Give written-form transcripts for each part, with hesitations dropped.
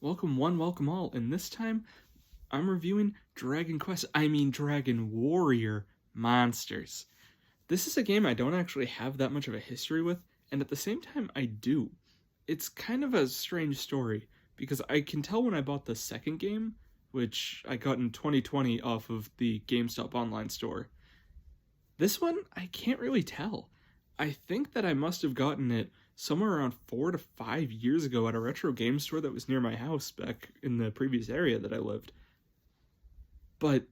Welcome one, welcome all, and this time I'm reviewing Dragon Warrior Monsters. This is a game I don't actually have that much of a history with, and at the same time I do. It's kind of a strange story, because I can tell when I bought the second game, which I got in 2020 off of the GameStop online store. This one, I can't really tell. I think that I must have gotten it somewhere around 4 to 5 years ago at a retro game store that was near my house back in the previous area that I lived. But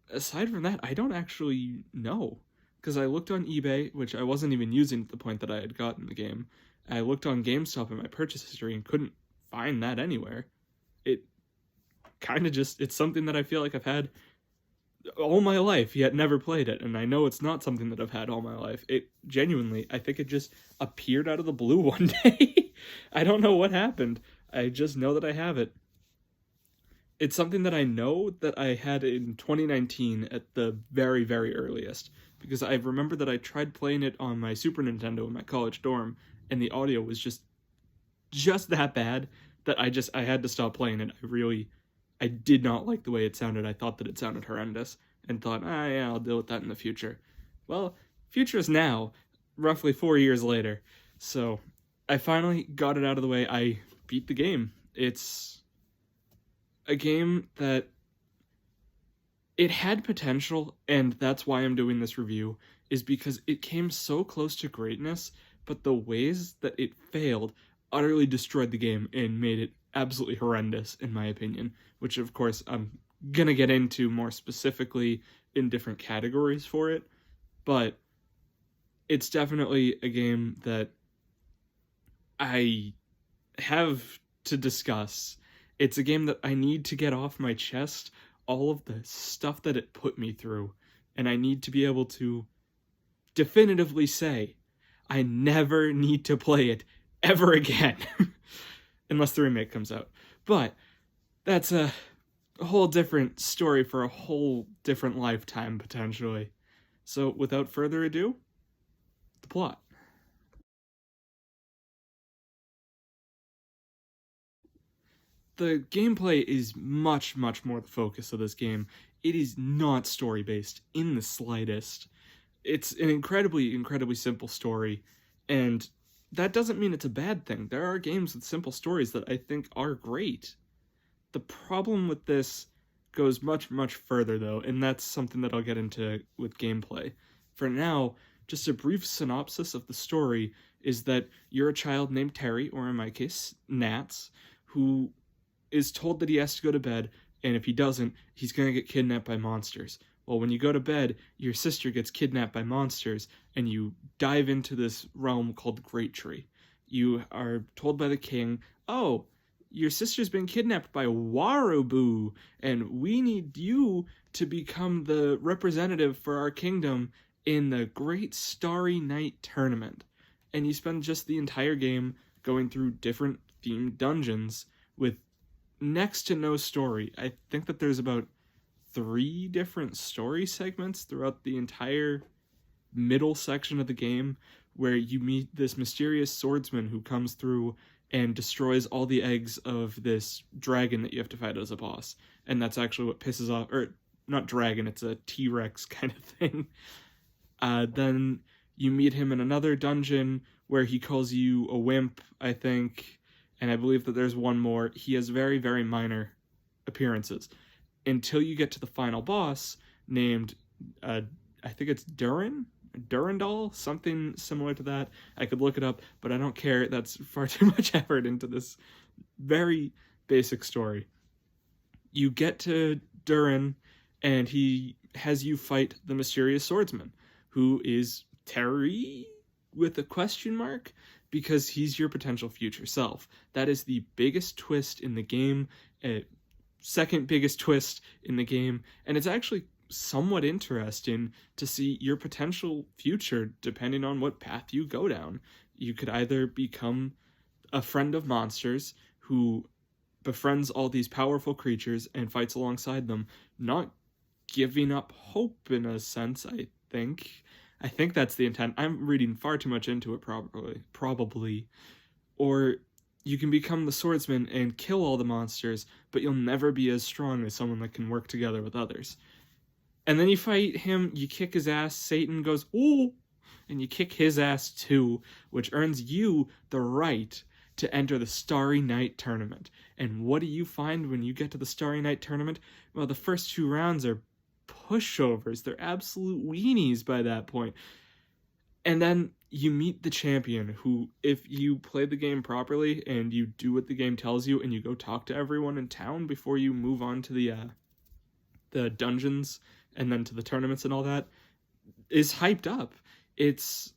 aside from that, I don't actually know. Because I looked on eBay, which I wasn't even using at the point that I had gotten the game. I looked on GameStop in my purchase history and couldn't find that anywhere. It kind of just, it's something that I feel like I've had all my life, yet never played it, and I know it's not something that I've had all my life. It genuinely, I think it just appeared out of the blue one day. I don't know what happened. I just know that I have it. It's something that I know that I had in 2019 at the very, very earliest, because I remember that I tried playing it on my Super Nintendo in my college dorm, and the audio was just that bad that I had to stop playing it. I did not like the way it sounded. I thought that it sounded horrendous and thought, yeah, I'll deal with that in the future. Well, future is now, roughly 4 years later. So I finally got it out of the way. I beat the game. It's a game that it had potential, and that's why I'm doing this review, is because it came so close to greatness, but the ways that it failed utterly destroyed the game and made it absolutely horrendous, in my opinion, which of course I'm gonna get into more specifically in different categories for it, but it's definitely a game that I have to discuss. It's a game that I need to get off my chest all of the stuff that it put me through, and I need to be able to definitively say I never need to play it ever again. Unless the remake comes out. But that's a whole different story for a whole different lifetime, potentially. So without further ado, the plot. The gameplay is much, much more the focus of this game. It is not story-based in the slightest. It's an incredibly, incredibly simple story, and that doesn't mean it's a bad thing. There are games with simple stories that I think are great. The problem with this goes much, much further, though, and that's something that I'll get into with gameplay. For now, just a brief synopsis of the story is that you're a child named Terry, or in my case, Nats, who is told that he has to go to bed, and if he doesn't, he's going to get kidnapped by monsters. Well, when you go to bed, your sister gets kidnapped by monsters, and you dive into this realm called Great Tree. You are told by the king, oh, your sister's been kidnapped by Warubu, and we need you to become the representative for our kingdom in the Great Starry Night Tournament. And you spend just the entire game going through different themed dungeons with next to no story. I think that there's about 3 different story segments throughout the entire middle section of the game where you meet this mysterious swordsman who comes through and destroys all the eggs of this dragon that you have to fight as a boss. And that's actually what pisses off, or not dragon, it's a T-Rex kind of thing. Then you meet him in another dungeon where he calls you a wimp, I think, and I believe that there's one more. He has very, very minor appearances until you get to the final boss named, I think it's Durandal, something similar to that. I could look it up, but I don't care. That's far too much effort into this very basic story. You get to Duran, and he has you fight the mysterious swordsman, who is Terry with a question mark, because he's your potential future self. That is the biggest twist in the game, second biggest twist in the game, and it's actually somewhat interesting to see your potential future depending on what path you go down. You could either become a friend of monsters who befriends all these powerful creatures and fights alongside them, not giving up hope in a sense, I think. I think that's the intent. I'm reading far too much into it, probably. Or You can become the swordsman and kill all the monsters, but you'll never be as strong as someone that can work together with others. And then you fight him, you kick his ass, Satan goes, ooh, and you kick his ass too, which earns you the right to enter the Starry Night Tournament. And what do you find when you get to the Starry Night Tournament? Well, the first 2 rounds are pushovers. They're absolute weenies by that point. And then you meet the champion who, if you play the game properly and you do what the game tells you and you go talk to everyone in town before you move on to the dungeons and then to the tournaments and all that, is hyped up. It's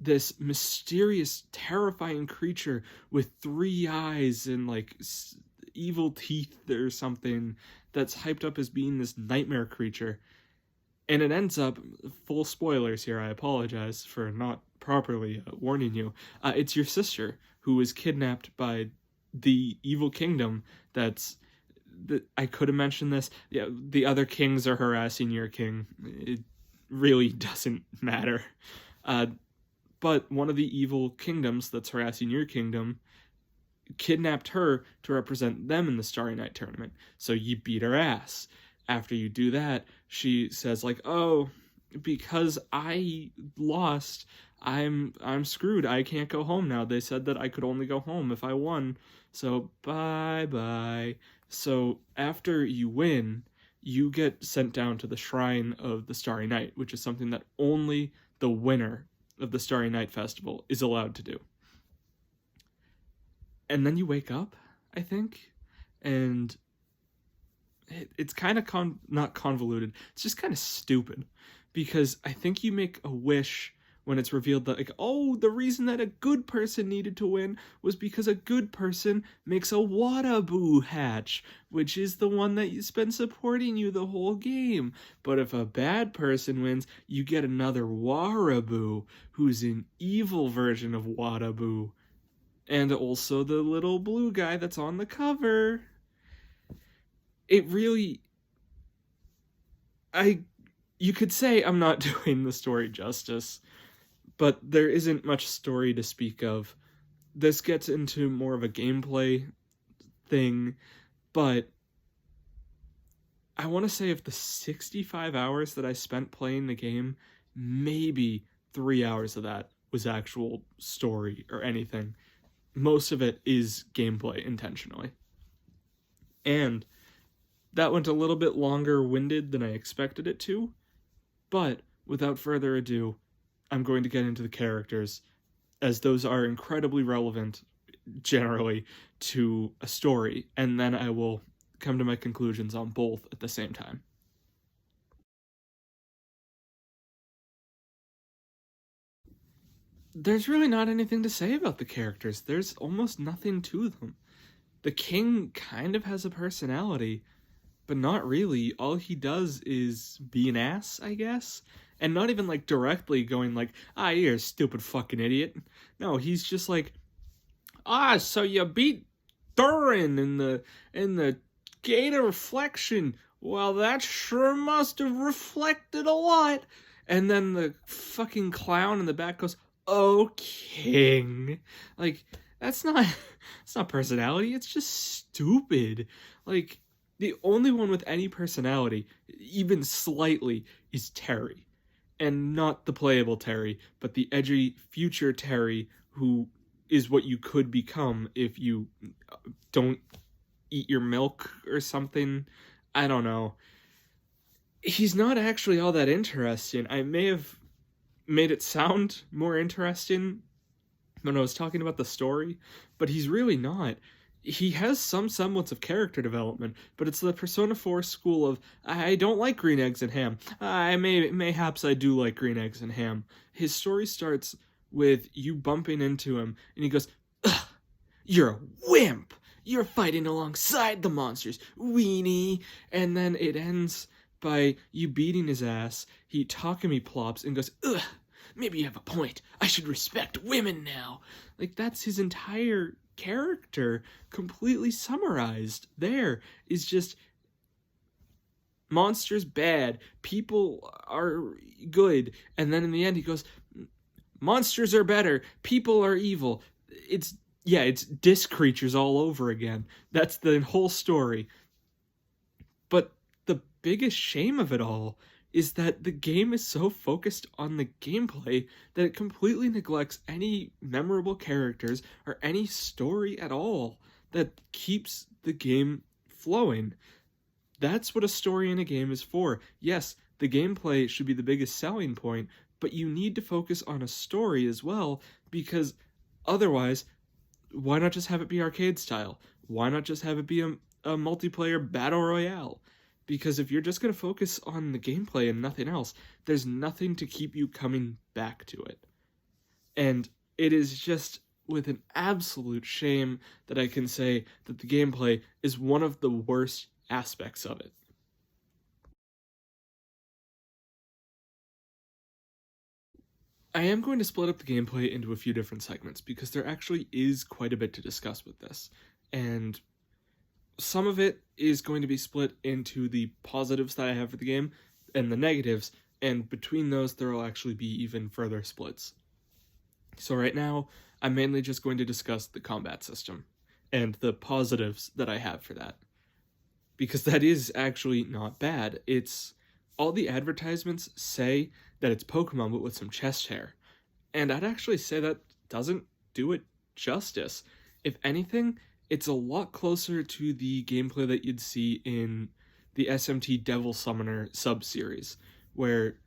this mysterious, terrifying creature with 3 eyes and like evil teeth or something that's hyped up as being this nightmare creature. And it ends up, full spoilers here, I apologize for not properly warning you, it's your sister who is kidnapped by the evil kingdom that's, I could have mentioned this, yeah, the other kings are harassing your king. It really doesn't matter. But one of the evil kingdoms that's harassing your kingdom kidnapped her to represent them in the Starry Night Tournament. So you beat her ass. After you do that, she says like, oh, because I lost, I'm screwed. I can't go home now. They said that I could only go home if I won. So bye-bye. So after you win, you get sent down to the Shrine of the Starry Night, which is something that only the winner of the Starry Night Festival is allowed to do. And then you wake up, I think, and it's kind of not convoluted. It's just kind of stupid, because I think you make a wish when it's revealed that, like, oh, the reason that a good person needed to win was because a good person makes a Wadaboo hatch, which is the one that has been supporting you the whole game. But if a bad person wins, you get another Waraboo, who's an evil version of Wadaboo. And also the little blue guy that's on the cover. It really... You could say I'm not doing the story justice, but there isn't much story to speak of. This gets into more of a gameplay thing, but I want to say of the 65 hours that I spent playing the game, maybe 3 hours of that was actual story or anything. Most of it is gameplay intentionally. And that went a little bit longer-winded than I expected it to, but without further ado, I'm going to get into the characters, as those are incredibly relevant, generally, to a story, and then I will come to my conclusions on both at the same time. There's really not anything to say about the characters. There's almost nothing to them. The king kind of has a personality, but not really. All he does is be an ass, I guess. And not even, like, directly going like, you're a stupid fucking idiot. No, he's just like, so you beat Durin in the Gate of Reflection. Well, that sure must have reflected a lot. And then the fucking clown in the back goes, oh, king. Like, that's not personality, it's just stupid. Like, the only one with any personality, even slightly, is Terry. And not the playable Terry, but the edgy future Terry, who is what you could become if you don't eat your milk or something. I don't know. He's not actually all that interesting. I may have made it sound more interesting when I was talking about the story, but he's really not. He has some semblance of character development, but it's the Persona 4 school of, I don't like green eggs and ham. Mayhaps I do like green eggs and ham. His story starts with you bumping into him, and he goes, ugh, you're a wimp! You're fighting alongside the monsters, weenie! And then it ends by you beating his ass. He Takumi plops and goes, ugh, maybe you have a point. I should respect women now. Like, that's his entire character completely summarized. There is just monsters bad, people are good, and then in the end he goes, monsters are better, people are evil. It's yeah, it's disc creatures all over again. That's the whole story. But the biggest shame of it all is that the game is so focused on the gameplay that it completely neglects any memorable characters or any story at all that keeps the game flowing. That's what a story in a game is for. Yes, the gameplay should be the biggest selling point, but you need to focus on a story as well, because otherwise, why not just have it be arcade style? Why not just have it be a multiplayer battle royale? Because if you're just going to focus on the gameplay and nothing else, there's nothing to keep you coming back to it. And it is just with an absolute shame that I can say that the gameplay is one of the worst aspects of it. I am going to split up the gameplay into a few different segments because there actually is quite a bit to discuss with this. And some of it is going to be split into the positives that I have for the game and the negatives, and between those there will actually be even further splits. So right now, I'm mainly just going to discuss the combat system and the positives that I have for that. Because that is actually not bad. It's all the advertisements say that it's Pokemon but with some chest hair. And I'd actually say that doesn't do it justice. If anything, it's a lot closer to the gameplay that you'd see in the SMT Devil Summoner sub-series, where,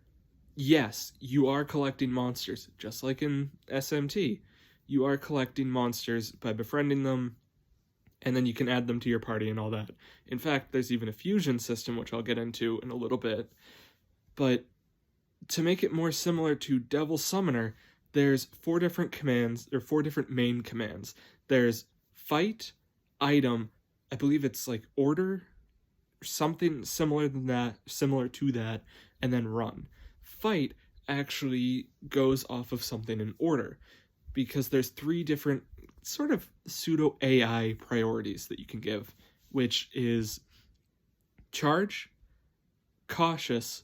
yes, you are collecting monsters, just like in SMT. You are collecting monsters by befriending them, and then you can add them to your party and all that. In fact, there's even a fusion system, which I'll get into in a little bit. But to make it more similar to Devil Summoner, there's 4 different commands, or 4 different main commands. There's fight, item, I believe it's like order, or something similar to that, and then run. Fight actually goes off of something in order, because there's 3 different sort of pseudo AI priorities that you can give, which is charge, cautious,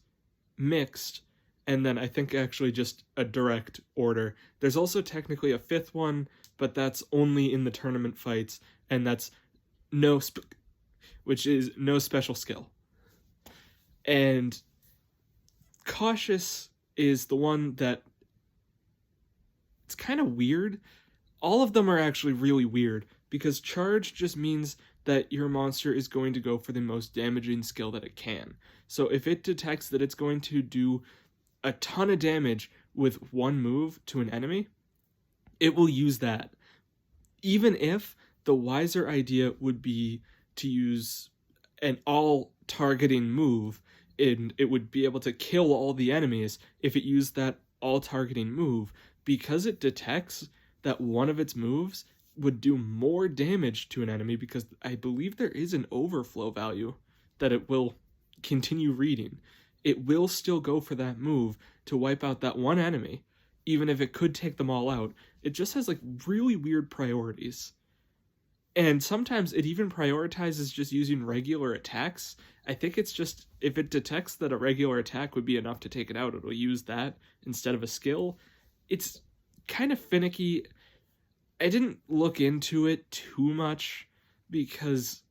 mixed, and then I think actually just a direct order. There's also technically a 5th one, but that's only in the tournament fights, and that's which is no special skill. And cautious is the one that it's kind of weird. All of them are actually really weird, because charge just means that your monster is going to go for the most damaging skill that it can. So if it detects that it's going to do a ton of damage with one move to an enemy, it will use that. Even if the wiser idea would be to use an all-targeting move, and it would be able to kill all the enemies if it used that all-targeting move, because it detects that one of its moves would do more damage to an enemy, because I believe there is an overflow value that it will continue reading. It will still go for that move to wipe out that one enemy, even if it could take them all out. It just has like really weird priorities. And sometimes it even prioritizes just using regular attacks. I think it's just, if it detects that a regular attack would be enough to take it out, it'll use that instead of a skill. It's kind of finicky. I didn't look into it too much because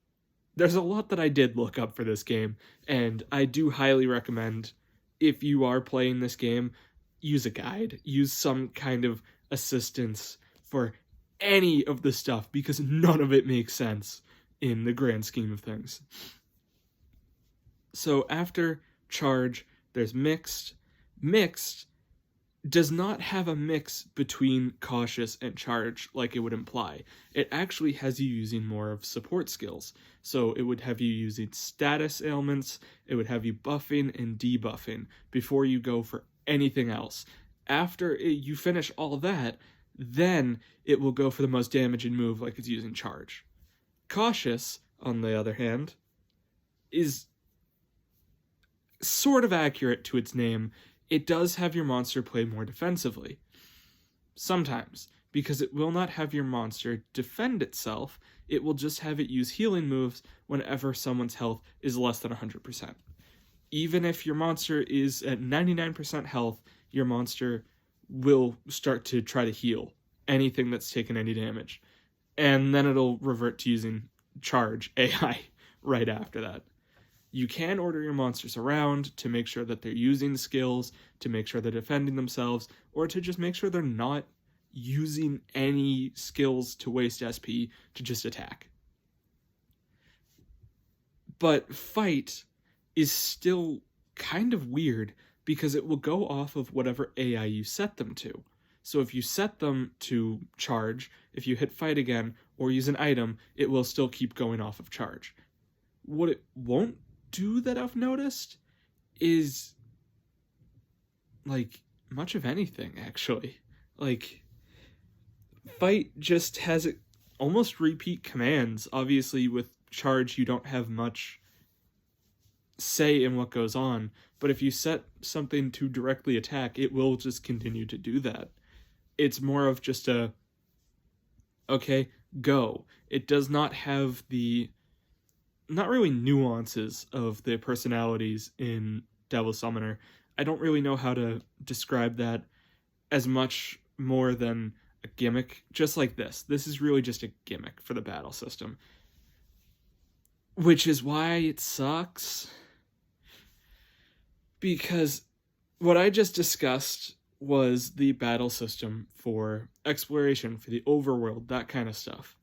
there's a lot that I did look up for this game, and I do highly recommend, if you are playing this game, use a guide, use some kind of assistance for any of the stuff, because none of it makes sense in the grand scheme of things. So after charge, there's mixed. Mixed does not have a mix between cautious and charge like it would imply. It actually has you using more of support skills. So it would have you using status ailments, it would have you buffing and debuffing before you go for anything else. After you finish all that, then it will go for the most damaging move like it's using charge. Cautious, on the other hand, is sort of accurate to its name. It does have your monster play more defensively. Sometimes, because it will not have your monster defend itself, it will just have it use healing moves whenever someone's health is less than 100%. Even if your monster is at 99% health, your monster will start to try to heal anything that's taken any damage. and then it'll revert to using charge AI right after that. You can order your monsters around to make sure that they're using skills, to make sure they're defending themselves, or to just make sure they're not using any skills to waste SP to just attack. But fight is still kind of weird because it will go off of whatever AI you set them to. So if you set them to charge, if you hit fight again or use an item, it will still keep going off of charge. What it won't do that I've noticed is like much of anything, actually. Like fight just has it almost repeat commands. Obviously with charge you don't have much say in what goes on, but if you set something to directly attack, it will just continue to do that. It's more of just a okay, go. It does not have the not really nuances of the personalities in Devil Summoner. I don't really know how to describe that as much more than a gimmick, just like this. This is really just a gimmick for the battle system, which is why it sucks. Because what I just discussed was the battle system for exploration, for the overworld, that kind of stuff.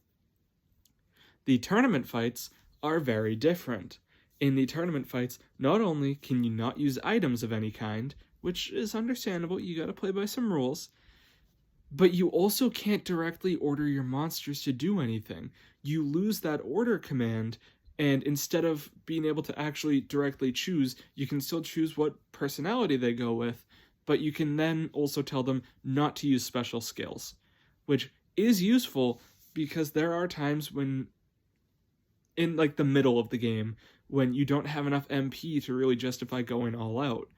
The tournament fights are very different. In the tournament fights, not only can you not use items of any kind, which is understandable, you gotta play by some rules, but you also can't directly order your monsters to do anything. You lose that order command, and instead of being able to actually directly choose, you can still choose what personality they go with, but you can then also tell them not to use special skills, which is useful because there are times when in like the middle of the game when you don't have enough MP to really justify going all out.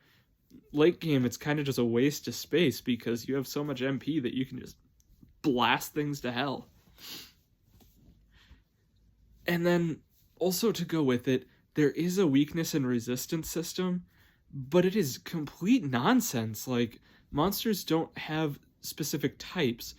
Late game, it's kind of just a waste of space because you have so much MP that you can just blast things to hell. And then also to go with it, there is a weakness and resistance system, but it is complete nonsense. Like, monsters don't have specific types,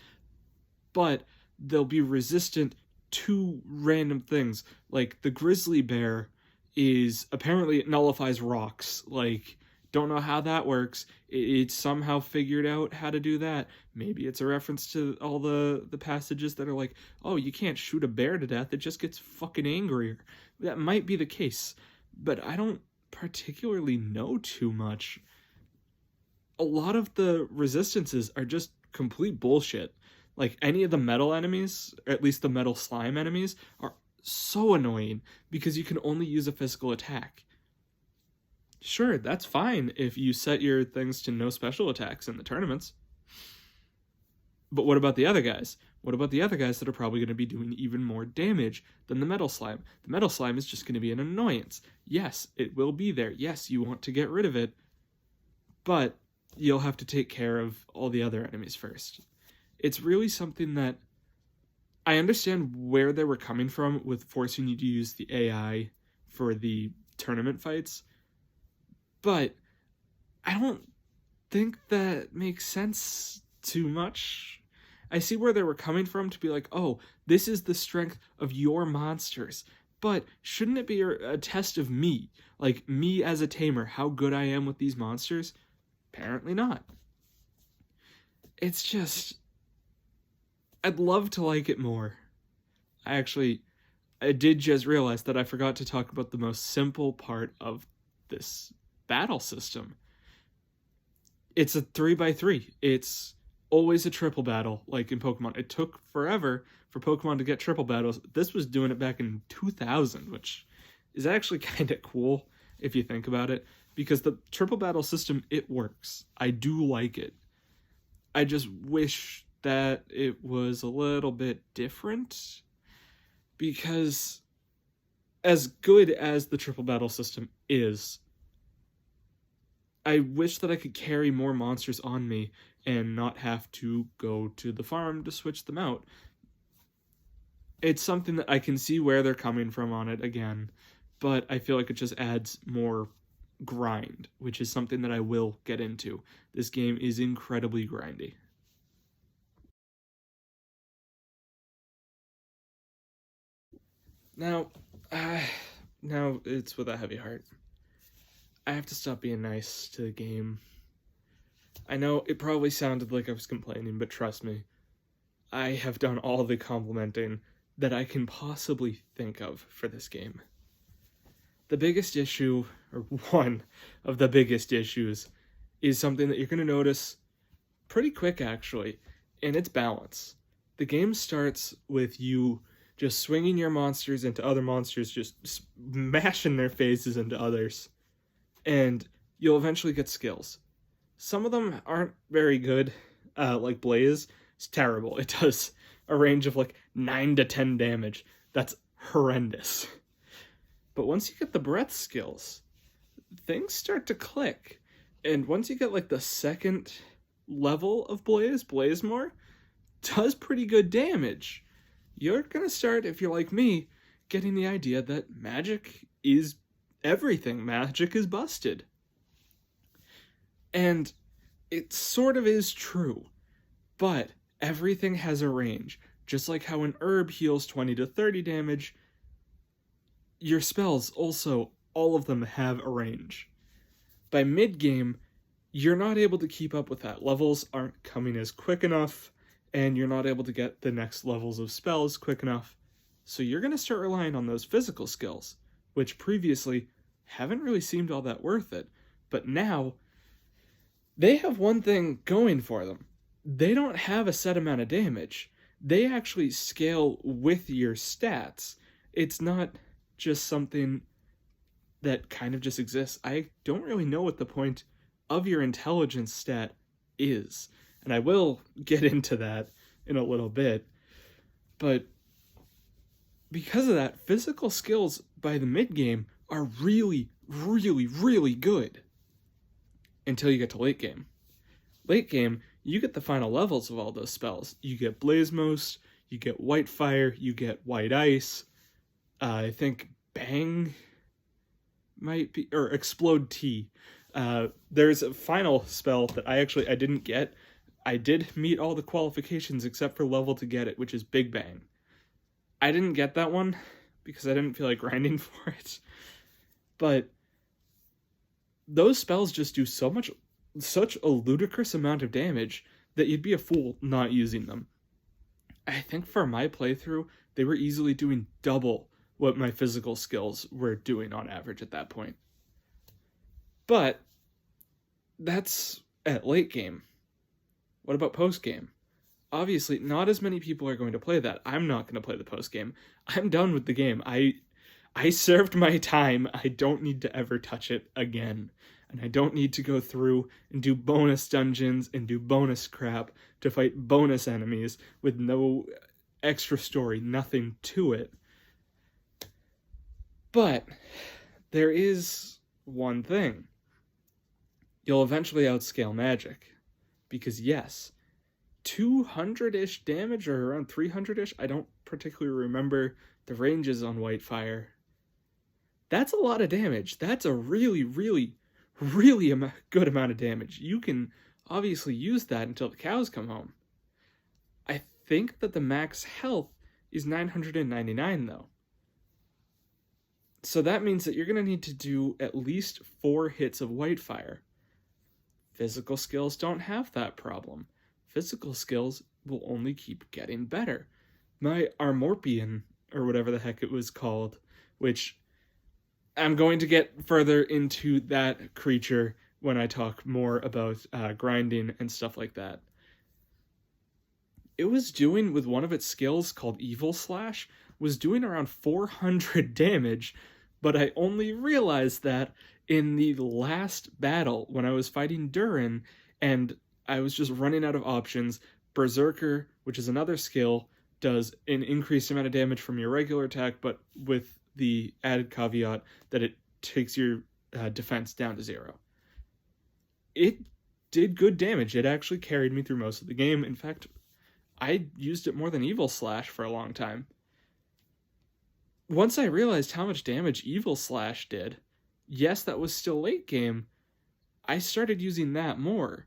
but they'll be resistant to random things. Like, the grizzly bear is apparently it nullifies rocks. Like, don't know how that works. It somehow figured out how to do that. Maybe it's a reference to all the passages that are like, oh, you can't shoot a bear to death, it just gets fucking angrier. That might be the case, but I don't particularly know too much. A lot of the resistances are just complete bullshit. Like, any of the metal enemies, or at least the metal slime enemies, are so annoying because you can only use a physical attack. Sure, that's fine if you set your things to no special attacks in the tournaments. But what about the other guys? What about the other guys that are probably going to be doing even more damage than the metal slime? The metal slime is just going to be an annoyance. Yes, it will be there. Yes, you want to get rid of it, but you'll have to take care of all the other enemies first. It's really something that I understand where they were coming from with forcing you to use the AI for the tournament fights, but I don't think that makes sense too much. I see where they were coming from to be like, oh, this is the strength of your monsters, but shouldn't it be a test of me? Like, me as a tamer, how good I am with these monsters? Apparently not. It's just, I'd love to like it more. I did just realize that I forgot to talk about the most simple part of this battle system. It's a 3x3. It's always a triple battle, like in Pokemon. It took forever for Pokemon to get triple battles. This was doing it back in 2000, which is actually kind of cool if you think about it, because the triple battle system, it works. I do like it. I just wish that it was a little bit different, because as good as the triple battle system is, I wish that I could carry more monsters on me and not have to go to the farm to switch them out. It's something that I can see where they're coming from on it again, but I feel like it just adds more grind, which is something that I will get into. This game is incredibly grindy. Now, uh, now it's with a heavy heart. I have to stop being nice to the game. I know it probably sounded like I was complaining, but trust me, I have done all the complimenting that I can possibly think of for this game. The biggest issue, or one of the biggest issues, is something that you're going to notice pretty quick actually, and it's balance. The game starts with you just swinging your monsters into other monsters, just smashing their faces into others, and you'll eventually get skills. Some of them aren't very good, like Blaze. It's terrible. It does a range of like 9 to 10 damage. That's horrendous. But once you get the breath skills, things start to click. And once you get like the second level of Blazemore does pretty good damage. You're gonna start, if you're like me, getting the idea that magic is everything. Magic is busted. And it sort of is true, but everything has a range. Just like how an herb heals 20 to 30 damage, your spells also, all of them have a range. By mid-game, you're not able to keep up with that. Levels aren't coming as quick enough, and you're not able to get the next levels of spells quick enough. So you're going to start relying on those physical skills, which previously haven't really seemed all that worth it. But now, they have one thing going for them. They don't have a set amount of damage. They actually scale with your stats. It's not just something that kind of just exists. I don't really know what the point of your intelligence stat is, and I will get into that in a little bit. But because of that, physical skills by the mid-game are really, really, really good until you get to late game. Late game, you get the final levels of all those spells. You get Blazemos, you get White Fire, you get White Ice. I think Bang might be, or Explode T. There's a final spell that I didn't get. I did meet all the qualifications except for level to get it, which is Big Bang. I didn't get that one because I didn't feel like grinding for it. But those spells just do such a ludicrous amount of damage that you'd be a fool not using them. I think for my playthrough, they were easily doing double what my physical skills were doing on average at that point. But that's at late game. What about post game? Obviously, not as many people are going to play that. I'm not going to play the post game. I'm done with the game. I served my time. I don't need to ever touch it again. And I don't need to go through and do bonus dungeons and do bonus crap to fight bonus enemies with no extra story, nothing to it. But there is one thing. You'll eventually outscale magic. Because yes, 200-ish damage, or around 300-ish, I don't particularly remember the ranges on Whitefire. That's a lot of damage. That's a really, really, really good amount of damage. You can obviously use that until the cows come home. I think that the max health is 999 though. So that means that you're going to need to do at least 4 hits of Whitefire. Physical skills don't have that problem. Physical skills will only keep getting better. My Armorpion, or whatever the heck it was called, which I'm going to get further into that creature when I talk more about grinding and stuff like that. It was doing, with one of its skills called Evil Slash, was doing around 400 damage, but I only realized that in the last battle when I was fighting Durin and I was just running out of options. Berserker, which is another skill, does an increased amount of damage from your regular attack, but with the added caveat that it takes your defense down to 0. It did good damage. It actually carried me through most of the game. In fact, I used it more than Evil Slash for a long time. Once I realized how much damage Evil Slash did, yes, that was still late game, I started using that more.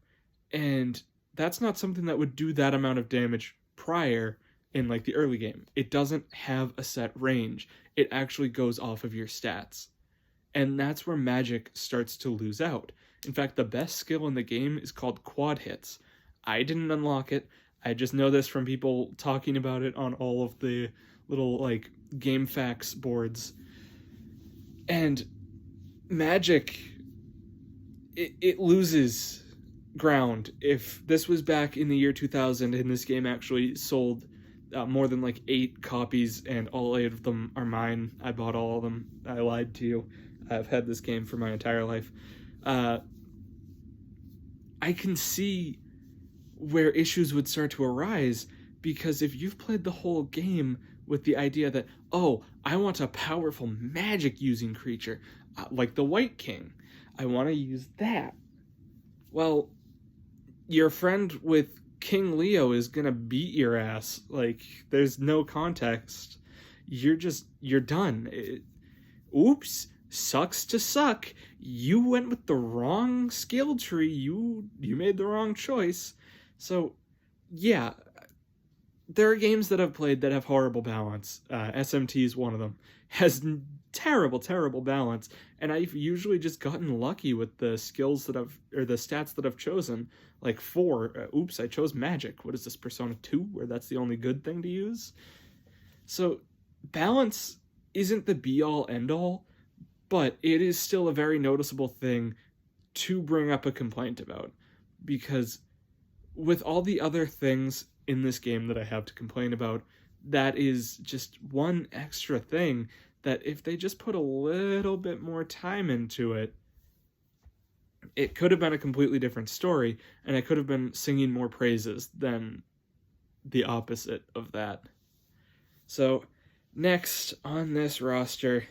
And that's not something that would do that amount of damage prior in like the early game. It doesn't have a set range. It actually goes off of your stats. And that's where magic starts to lose out. In fact, the best skill in the game is called quad hits. I didn't unlock it. I just know this from people talking about it on all of the little like game facts boards. And magic, it loses ground. If this was back in the year 2000 and this game actually sold more than like 8 copies and all 8 of them are mine, I bought all of them. I lied to you. I've had this game for my entire life. I can see where issues would start to arise, because if you've played the whole game with the idea that, oh, I want a powerful magic using creature, like the White King, I want to use that. Well, your friend with King Leo is gonna beat your ass. Like, there's no context. You're done. Oops. Sucks to suck. You went with the wrong skill tree. You made the wrong choice. So, yeah, there are games that I've played that have horrible balance. SMT is one of them. Has terrible, terrible balance, and I've usually just gotten lucky with the skills that or the stats that I've chosen. Like 4. Oops, I chose magic. What is this, Persona 2, where that's the only good thing to use? So, balance isn't the be-all, end-all, but it is still a very noticeable thing to bring up a complaint about, because with all the other things in this game that I have to complain about, that is just one extra thing that if they just put a little bit more time into it, it could have been a completely different story, and I could have been singing more praises than the opposite of that. So, next on this roster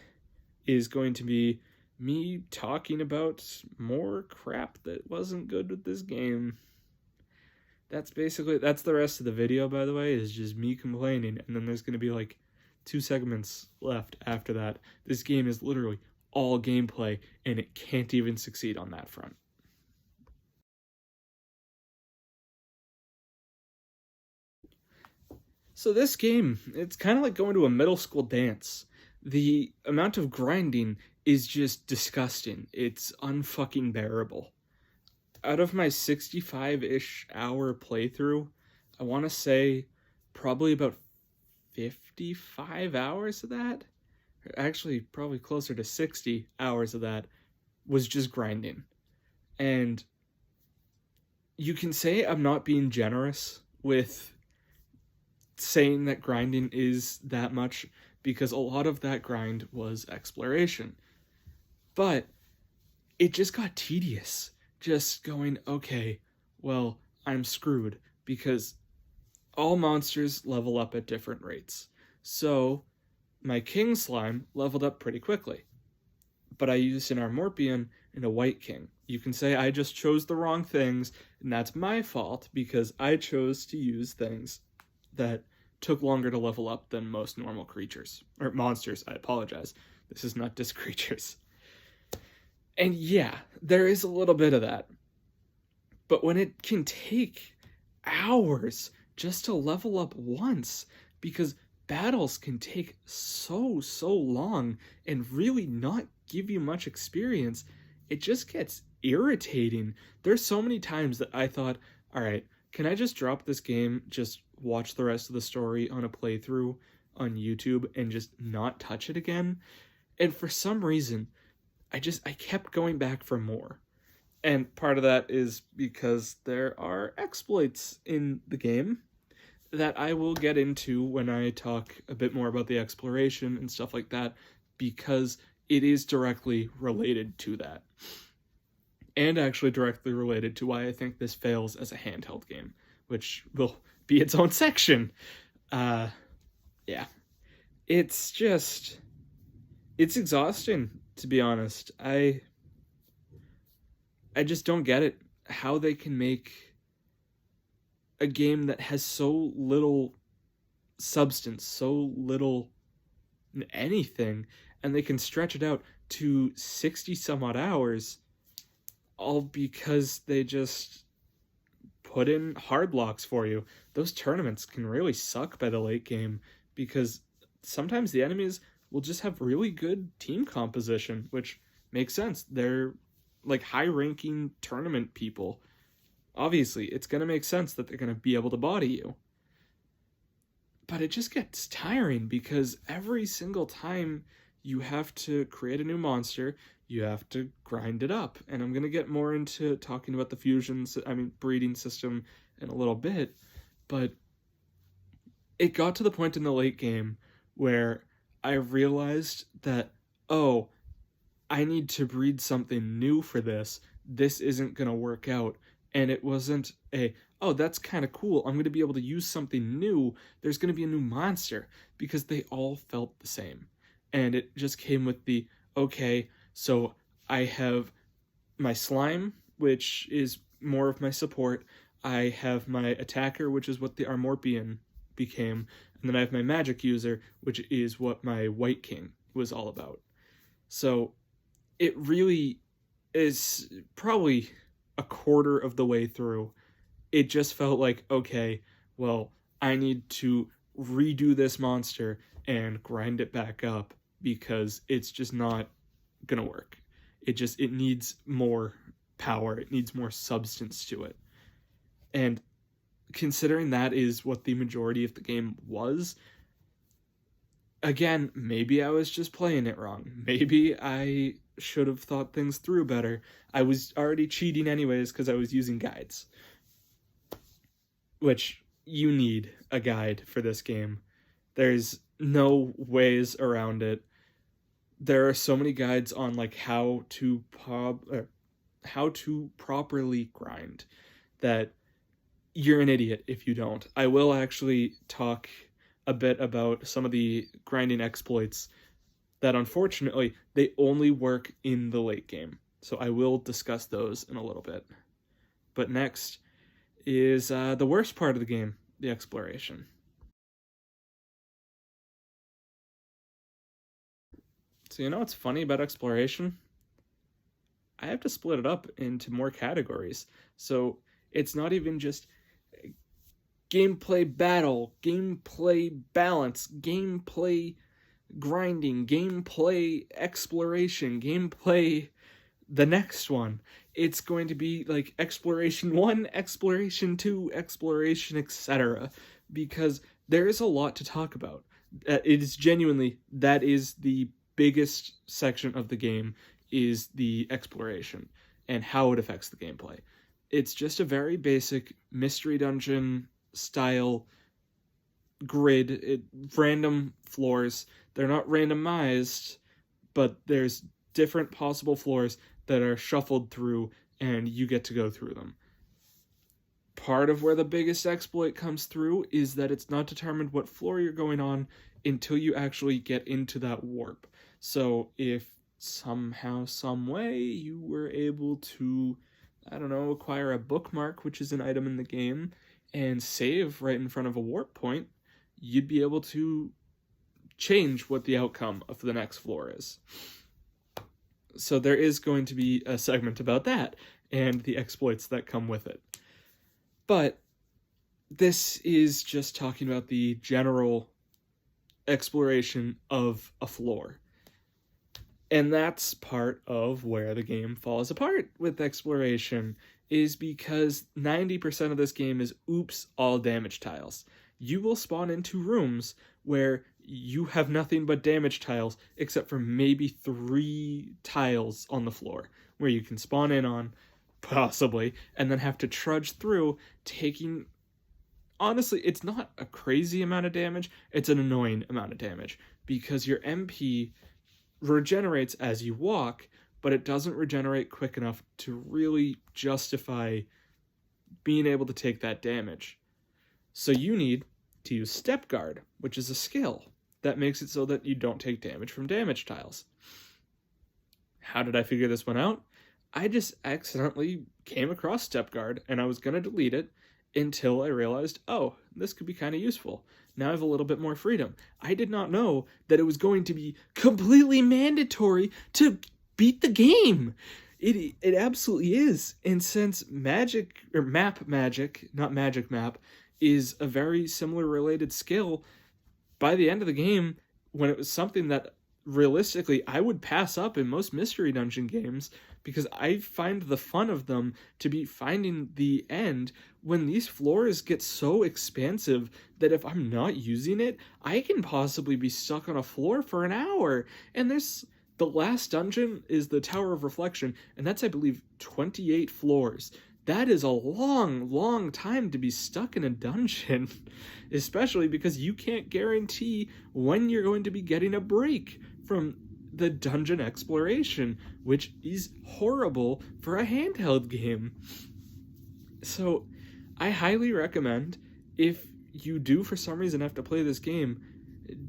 is going to be me talking about more crap that wasn't good with this game. That's the rest of the video, by the way, is just me complaining, and then there's going to be like 2 segments left after that. This game is literally all gameplay, and it can't even succeed on that front. So this game, it's kind of like going to a middle school dance. The amount of grinding is just disgusting. It's unfucking bearable. Out of my 65-ish hour playthrough, I want to say probably about 55 hours of that, actually probably closer to 60 hours of that, was just grinding. And you can say I'm not being generous with saying that grinding is that much, because a lot of that grind was exploration. But it just got tedious. Just going, okay, well, I'm screwed, because all monsters level up at different rates. So, my King Slime leveled up pretty quickly. But I used an Armorpion and a White King. You can say I just chose the wrong things, and that's my fault, because I chose to use things that took longer to level up than most normal creatures. Or monsters, I apologize. This is not disc creatures. And yeah, there is a little bit of that. But when it can take hours just to level up once, because battles can take so long and really not give you much experience, it just gets irritating. There's so many times that I thought, all right, can I just drop this game, just watch the rest of the story on a playthrough on YouTube and just not touch it again? And for some reason, I kept going back for more. And part of that is because there are exploits in the game that I will get into when I talk a bit more about the exploration and stuff like that, because it is directly related to that. And actually directly related to why I think this fails as a handheld game, which will be its own section. Yeah. It's exhausting, to be honest. I just don't get it, how they can make a game that has so little substance, so little anything, and they can stretch it out to 60 some odd hours, all because they just put in hard locks for you. Those tournaments can really suck by the late game because sometimes the enemies will just have really good team composition, which makes sense. They're like high-ranking tournament people. Obviously, it's going to make sense that they're going to be able to body you. But it just gets tiring because every single time you have to create a new monster, you have to grind it up. And I'm going to get more into talking about the breeding system in a little bit. But it got to the point in the late game where I realized that, oh, I need to breed something new for this. This isn't going to work out. And it wasn't oh, that's kind of cool. I'm going to be able to use something new. There's going to be a new monster, because they all felt the same. And it just came with the, okay, so I have my slime, which is more of my support. I have my attacker, which is what the Armorpian became. And then I have my magic user, which is what my White King was all about. So it really is probably a quarter of the way through. It just felt like, okay, well, I need to redo this monster and grind it back up because it's just not gonna work. It needs more power. It needs more substance to it. And considering that is what the majority of the game was, again, maybe I was just playing it wrong. Maybe I should have thought things through better. I was already cheating anyways because I was using guides. Which, you need a guide for this game. There's no ways around it. There are so many guides on like how to properly grind that you're an idiot if you don't. I will actually talk a bit about some of the grinding exploits that unfortunately they only work in the late game. So I will discuss those in a little bit. But next is the worst part of the game, the exploration. So you know what's funny about exploration? I have to split it up into more categories. So it's not even just gameplay battle, gameplay balance, gameplay grinding, gameplay exploration, gameplay the next one. It's going to be like exploration 1, exploration 2, exploration, etc. Because there is a lot to talk about. It is genuinely, that is the biggest section of the game, is the exploration and how it affects the gameplay. It's just a very basic mystery dungeon style grid, random floors. They're not randomized, but there's different possible floors that are shuffled through, and you get to go through them. Part of where the biggest exploit comes through is that it's not determined what floor you're going on until you actually get into that warp. So if somehow, some way, you were able to, acquire a bookmark, which is an item in the game, and save right in front of a warp point, you'd be able to change what the outcome of the next floor is. So there is going to be a segment about that and the exploits that come with it. But this is just talking about the general exploration of a floor. And that's part of where the game falls apart with exploration, is because 90% of this game is all damage tiles. You will spawn into rooms where you have nothing but damage tiles, except for maybe 3 tiles on the floor, where you can spawn in on, possibly, and then have to trudge through, taking... Honestly, it's not a crazy amount of damage, it's an annoying amount of damage, because your MP regenerates as you walk, but it doesn't regenerate quick enough to really justify being able to take that damage. So you need to use Step Guard, which is a skill that makes it so that you don't take damage from damage tiles. How did I figure this one out? I just accidentally came across Step Guard, and I was going to delete it until I realized, oh, this could be kind of useful. Now I have a little bit more freedom. I did not know that it was going to be completely mandatory to beat the game. It absolutely is. And since magic, or map magic, not magic map, is a very similar related skill, by the end of the game, when it was something that realistically I would pass up in most mystery dungeon games, because I find the fun of them to be finding the end when these floors get so expansive that if I'm not using it, I can possibly be stuck on a floor for an hour. And there's the last dungeon is the Tower of Reflection, and that's, I believe, 28 floors. That is a long, long time to be stuck in a dungeon, especially because you can't guarantee when you're going to be getting a break from the dungeon exploration, which is horrible for a handheld game. So I highly recommend, if you do for some reason have to play this game,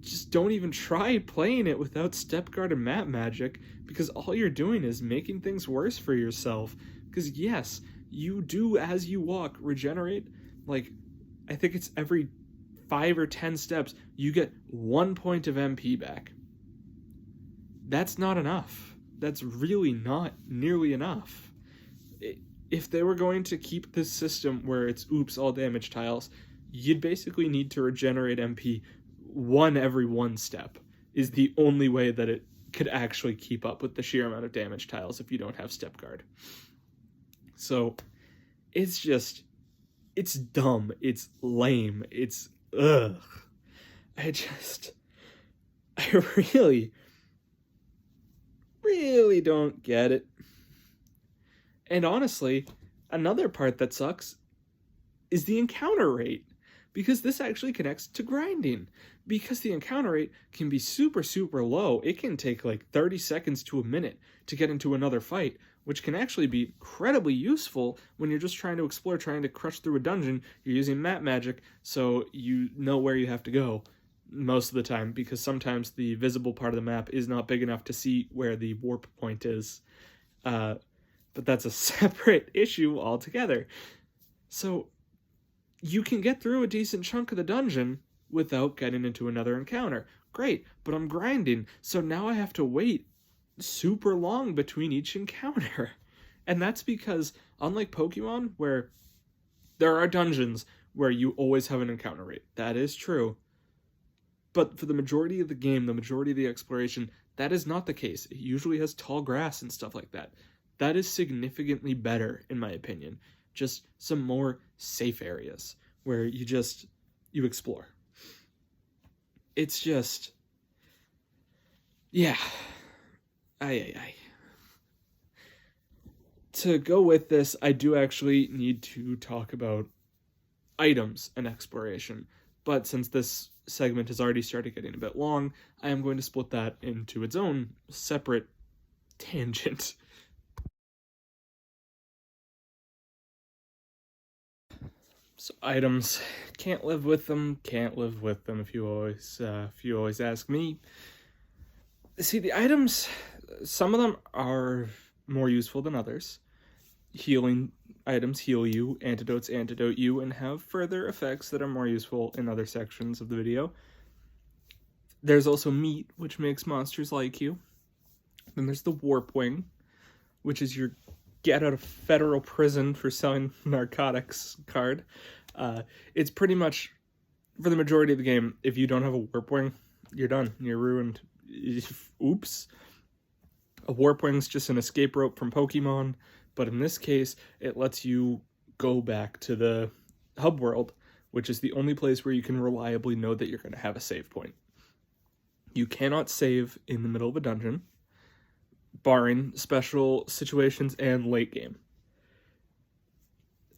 just don't even try playing it without step guard and map magic, because all you're doing is making things worse for yourself. Because yes, you do, as you walk, regenerate, like, I think it's every 5 or 10 steps, you get 1 point of MP back. That's not enough. That's really not nearly enough. If they were going to keep this system where it's oops, all damage tiles, you'd basically need to regenerate MP 1 every 1 step, is the only way that it could actually keep up with the sheer amount of damage tiles if you don't have step guard. So it's dumb, it's lame, it's ugh. I really don't get it. And honestly, another part that sucks is the encounter rate, because this actually connects to grinding. Because the encounter rate can be super, super low. It can take like 30 seconds to a minute to get into another fight, which can actually be incredibly useful when you're just trying to explore, trying to crush through a dungeon. You're using map magic, so you know where you have to go most of the time, because sometimes the visible part of the map is not big enough to see where the warp point is. But that's a separate issue altogether. So you can get through a decent chunk of the dungeon without getting into another encounter. Great, but I'm grinding, so now I have to wait super long between each encounter. And that's because, unlike Pokemon, where there are dungeons where you always have an encounter rate, that is true. But for the majority of the game, the majority of the exploration, that is not the case. It usually has tall grass and stuff like that. That is significantly better, in my opinion. Just some more safe areas where you explore. It's just, yeah. To go with this, I do actually need to talk about items and exploration. But since this segment has already started getting a bit long, I am going to split that into its own separate tangent. So items, can't live with them, if you always ask me. See, the items, some of them are more useful than others. Healing items heal you, antidotes antidote you, and have further effects that are more useful in other sections of the video. There's also meat, which makes monsters like you. Then there's the warp wing, which is your get out of federal prison for selling narcotics card. It's pretty much, for the majority of the game, if you don't have a warp wing, you're done. You're ruined. Oops. A warp wing's just an escape rope from Pokemon, but in this case, it lets you go back to the hub world, which is the only place where you can reliably know that you're going to have a save point. You cannot save in the middle of a dungeon, barring special situations and late game.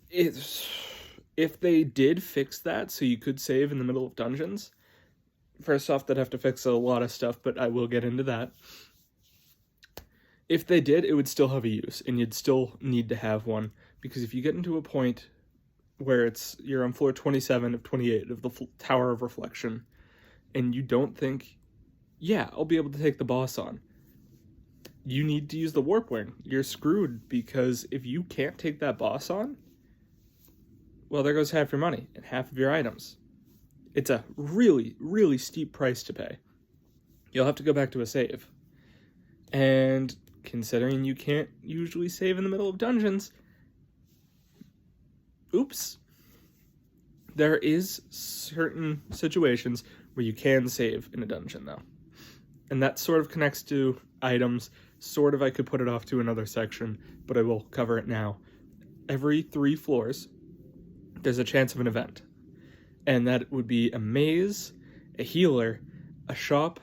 If they did fix that so you could save in the middle of dungeons, first off, they'd have to fix a lot of stuff, but I will get into that. If they did, it would still have a use, and you'd still need to have one, because if you get into a point where you're on floor 27 of 28 of the Tower of Reflection, and you don't think, yeah, I'll be able to take the boss on, you need to use the warp wing. You're screwed, because if you can't take that boss on, well, there goes half your money and half of your items. It's a really, really steep price to pay. You'll have to go back to a save. And considering you can't usually save in the middle of dungeons. Oops. There is certain situations where you can save in a dungeon, though. And that sort of connects to items. Sort of, I could put it off to another section, but I will cover it now. Every 3 floors, there's a chance of an event. And that would be a maze, a healer, a shop,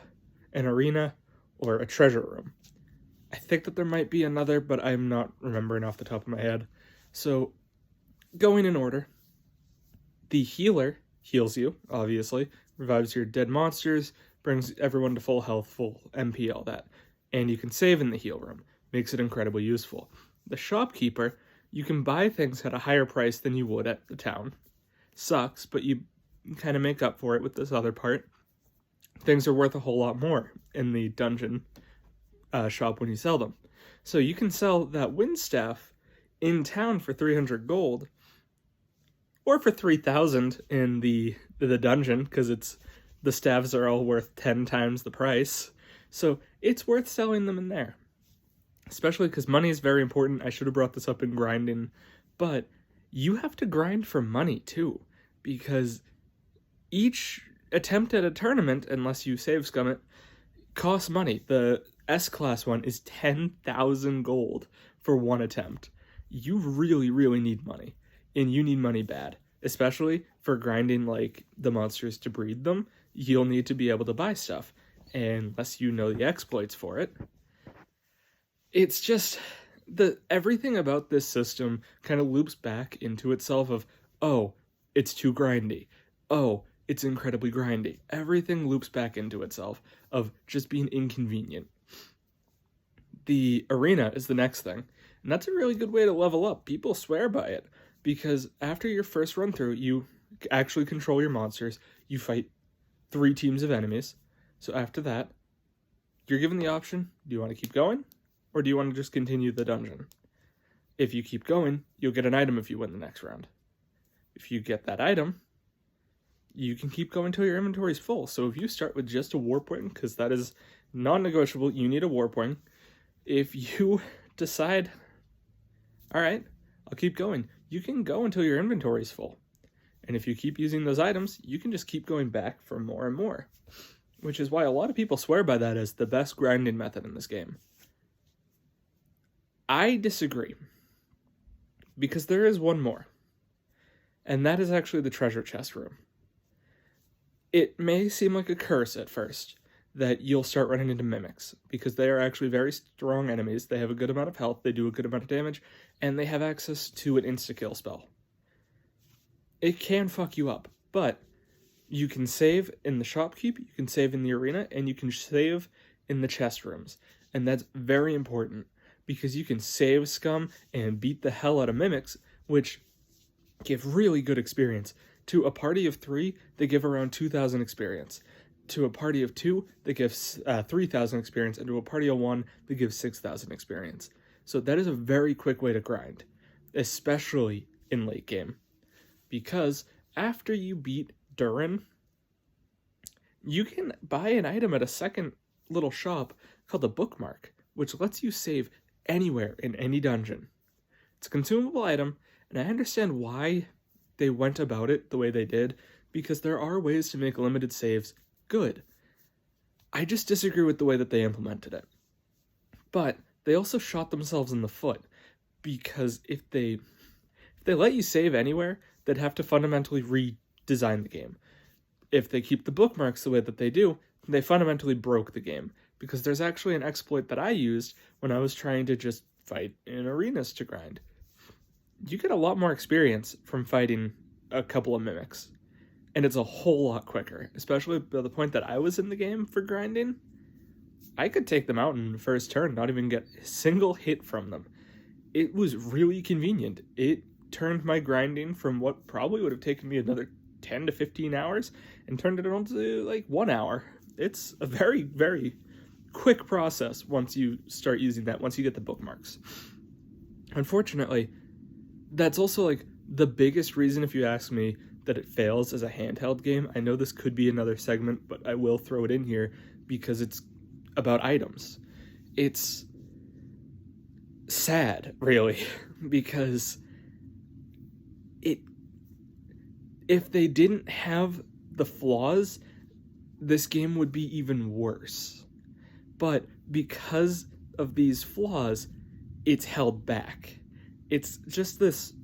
an arena, or a treasure room. I think that there might be another, but I'm not remembering off the top of my head. So, going in order, the healer heals you, obviously, revives your dead monsters, brings everyone to full health, full MP, all that. And you can save in the heal room. Makes it incredibly useful. The shopkeeper, you can buy things at a higher price than you would at the town. Sucks, but you kind of make up for it with this other part. Things are worth a whole lot more in the dungeon shop when you sell them. So you can sell that wind staff in town for 300 gold, or for 3,000 in the dungeon, because the staffs are all worth 10 times the price. So it's worth selling them in there. Especially because money is very important. I should have brought this up in grinding. But you have to grind for money too. Because each attempt at a tournament, unless you save scum it, costs money. The S-class one is 10,000 gold for one attempt. You really, really need money. And you need money bad. Especially for grinding like the monsters to breed them. You'll need to be able to buy stuff. And unless you know the exploits for it. It's just, everything about this system kind of loops back into itself of, oh, it's too grindy. Oh, it's incredibly grindy. Everything loops back into itself of just being inconvenient. The arena is the next thing. And that's a really good way to level up. People swear by it. Because after your first run through, you actually control your monsters. You fight 3 teams of enemies. So after that, you're given the option, do you want to keep going? Or do you want to just continue the dungeon? If you keep going, you'll get an item if you win the next round. If you get that item, you can keep going until your inventory is full. So if you start with just a war point, because that is non-negotiable, you need a war point. If you decide, all right, I'll keep going, you can go until your inventory is full. And if you keep using those items, you can just keep going back for more and more. Which is why a lot of people swear by that as the best grinding method in this game. I disagree. Because there is one more. And that is actually the treasure chest room. It may seem like a curse at first that you'll start running into mimics. Because they are actually very strong enemies. They have a good amount of health. They do a good amount of damage. And they have access to an insta-kill spell. It can fuck you up. But you can save in the shopkeep, you can save in the arena, and you can save in the chest rooms. And that's very important, because you can save scum and beat the hell out of mimics, which give really good experience. To a party of 3, they give around 2,000 experience. To a party of 2, they give 3,000 experience, and to a party of 1, they give 6,000 experience. So that is a very quick way to grind, especially in late game. Because after you beat Durin, you can buy an item at a second little shop called the Bookmark, which lets you save anywhere in any dungeon. It's a consumable item, and I understand why they went about it the way they did, because there are ways to make limited saves good. I just disagree with the way that they implemented it. But they also shot themselves in the foot, because if they let you save anywhere, they'd have to fundamentally redesign the game. If they keep the bookmarks the way that they do, they fundamentally broke the game. Because there's actually an exploit that I used when I was trying to just fight in arenas to grind. You get a lot more experience from fighting a couple of mimics. And it's a whole lot quicker. Especially by the point that I was in the game for grinding. I could take them out in the first turn, not even get a single hit from them. It was really convenient. It turned my grinding from what probably would have taken me another 10 to 15 hours and turned it on to like 1 hour. It's a very, very quick process once you start using that, once you get the bookmarks. Unfortunately, that's also like the biggest reason, if you ask me, that it fails as a handheld game. I know this could be another segment, but I will throw it in here because it's about items. It's sad, really, because if they didn't have the flaws, this game would be even worse. But because of these flaws, it's held back. It's just this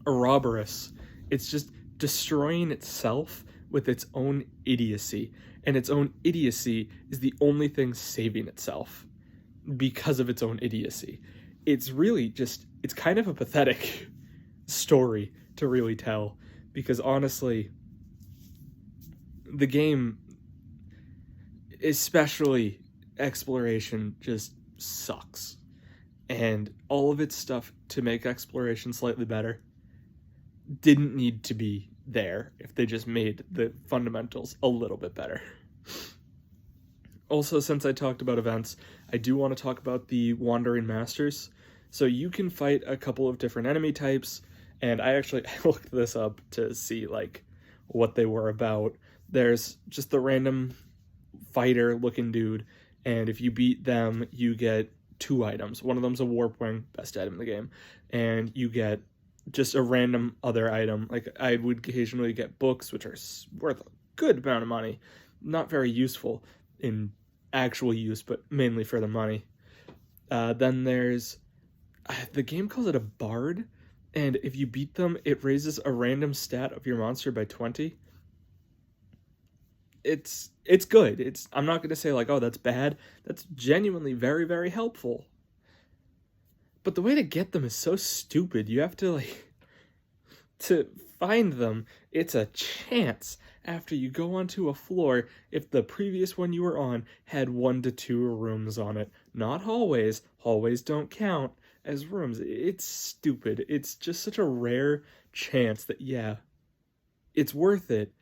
Ouroboros. It's just destroying itself with its own idiocy. And its own idiocy is the only thing saving itself because of its own idiocy. It's really just, it's kind of a pathetic story to really tell, because honestly, the game, especially exploration, just sucks. And all of its stuff to make exploration slightly better didn't need to be there if they just made the fundamentals a little bit better. Also, since I talked about events, I do want to talk about the Wandering Masters. So you can fight a couple of different enemy types, and I actually looked this up to see like what they were about. There's just the random fighter looking dude, and if you beat them, you get 2 items. One of them's a warp wing, best item in the game, and you get just a random other item. Like, I would occasionally get books, which are worth a good amount of money. Not very useful in actual use, but mainly for the money. Then there's, the game calls it a bard, and if you beat them, it raises a random stat of your monster by 20. It's good. I'm not going to say like, oh, that's bad. That's genuinely very, very helpful. But the way to get them is so stupid. You have to to find them, it's a chance after you go onto a floor if the previous one you were on had 1 to 2 rooms on it. Not hallways. Hallways don't count as rooms. It's stupid. It's just such a rare chance that, yeah, it's worth it,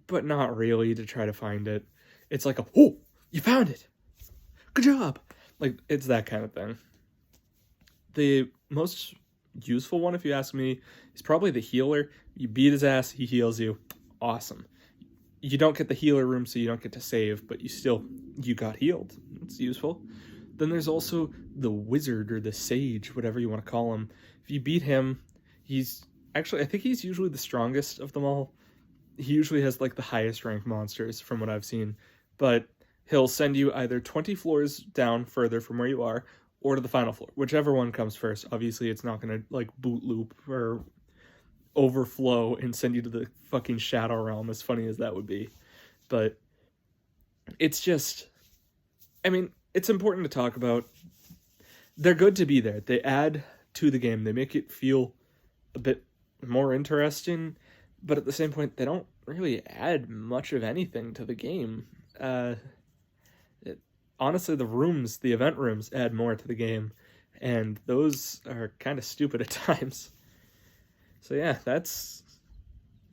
but not really to try to find it. It's like, oh, you found it. Good job. Like, it's that kind of thing. The most useful one, if you ask me, is probably the healer. You beat his ass, he heals you. Awesome. You don't get the healer room, so you don't get to save, but you got healed. It's useful. Then there's also the wizard or the sage, whatever you want to call him. If you beat him, I think he's usually the strongest of them all. He usually has like the highest ranked monsters from what I've seen, but he'll send you either 20 floors down further from where you are, or to the final floor, whichever one comes first. Obviously, it's not going to like boot loop or overflow and send you to the fucking Shadow Realm, as funny as that would be. But it's just, I mean, it's important to talk about. They're good to be there. They add to the game. They make it feel a bit more interesting, but at the same point, they don't really add much of anything to the game. Honestly, the event rooms add more to the game, and those are kind of stupid at times. So yeah, this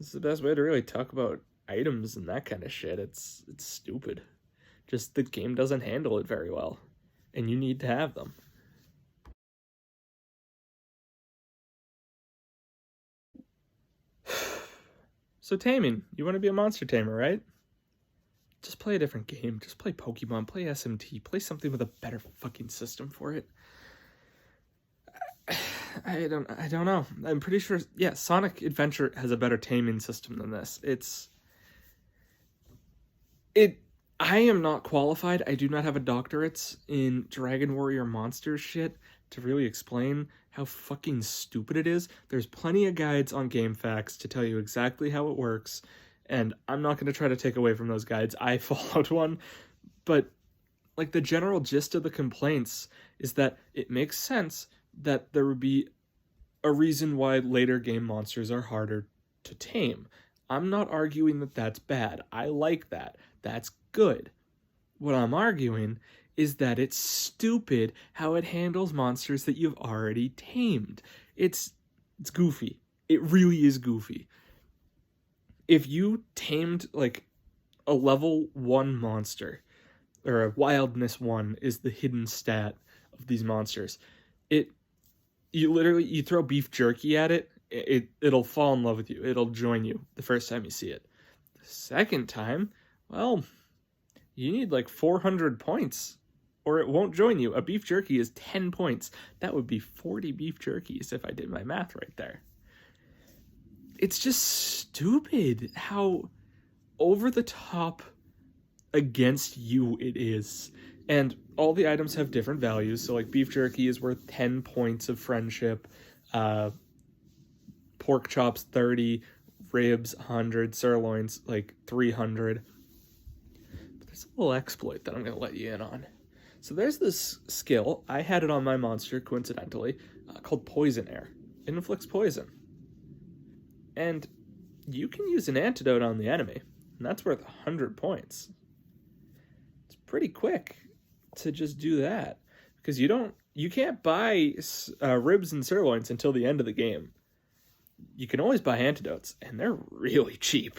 is the best way to really talk about items and that kind of shit. It's stupid. Just the game doesn't handle it very well, and you need to have them. So taming, you want to be a monster tamer, right? Just play a different game. Just play Pokemon, play SMT, play something with a better fucking system for it. I don't know. I'm pretty sure, yeah, Sonic Adventure has a better taming system than this. I am not qualified. I do not have a doctorate in Dragon Warrior Monsters shit to really explain how fucking stupid it is. There's plenty of guides on GameFAQs to tell you exactly how it works, and I'm not going to try to take away from those guides. I followed one, but like the general gist of the complaints is that it makes sense that there would be a reason why later game monsters are harder to tame. I'm not arguing that that's bad. I like that. That's good. What I'm arguing is that it's stupid how it handles monsters that you've already tamed. It's goofy. It really is goofy. If you tamed like a level 1 monster, or a wildness 1 is the hidden stat of these monsters, you throw beef jerky at it, it'll fall in love with you. It'll join you the first time you see it. The second time, well, you need like 400 points or it won't join you. A beef jerky is 10 points. That would be 40 beef jerkies if I did my math right there. It's just stupid how over the top against you it is. And all the items have different values. So like beef jerky is worth 10 points of friendship, pork chops 30, ribs 100, sirloins like 300. But there's a little exploit that I'm going to let you in on. So there's this skill, I had it on my monster coincidentally, called Poison Air. It inflicts poison. And you can use an antidote on the enemy, and that's worth 100 points. It's pretty quick to just do that, because you can't buy ribs and sirloins until the end of the game. You can always buy antidotes, and they're really cheap.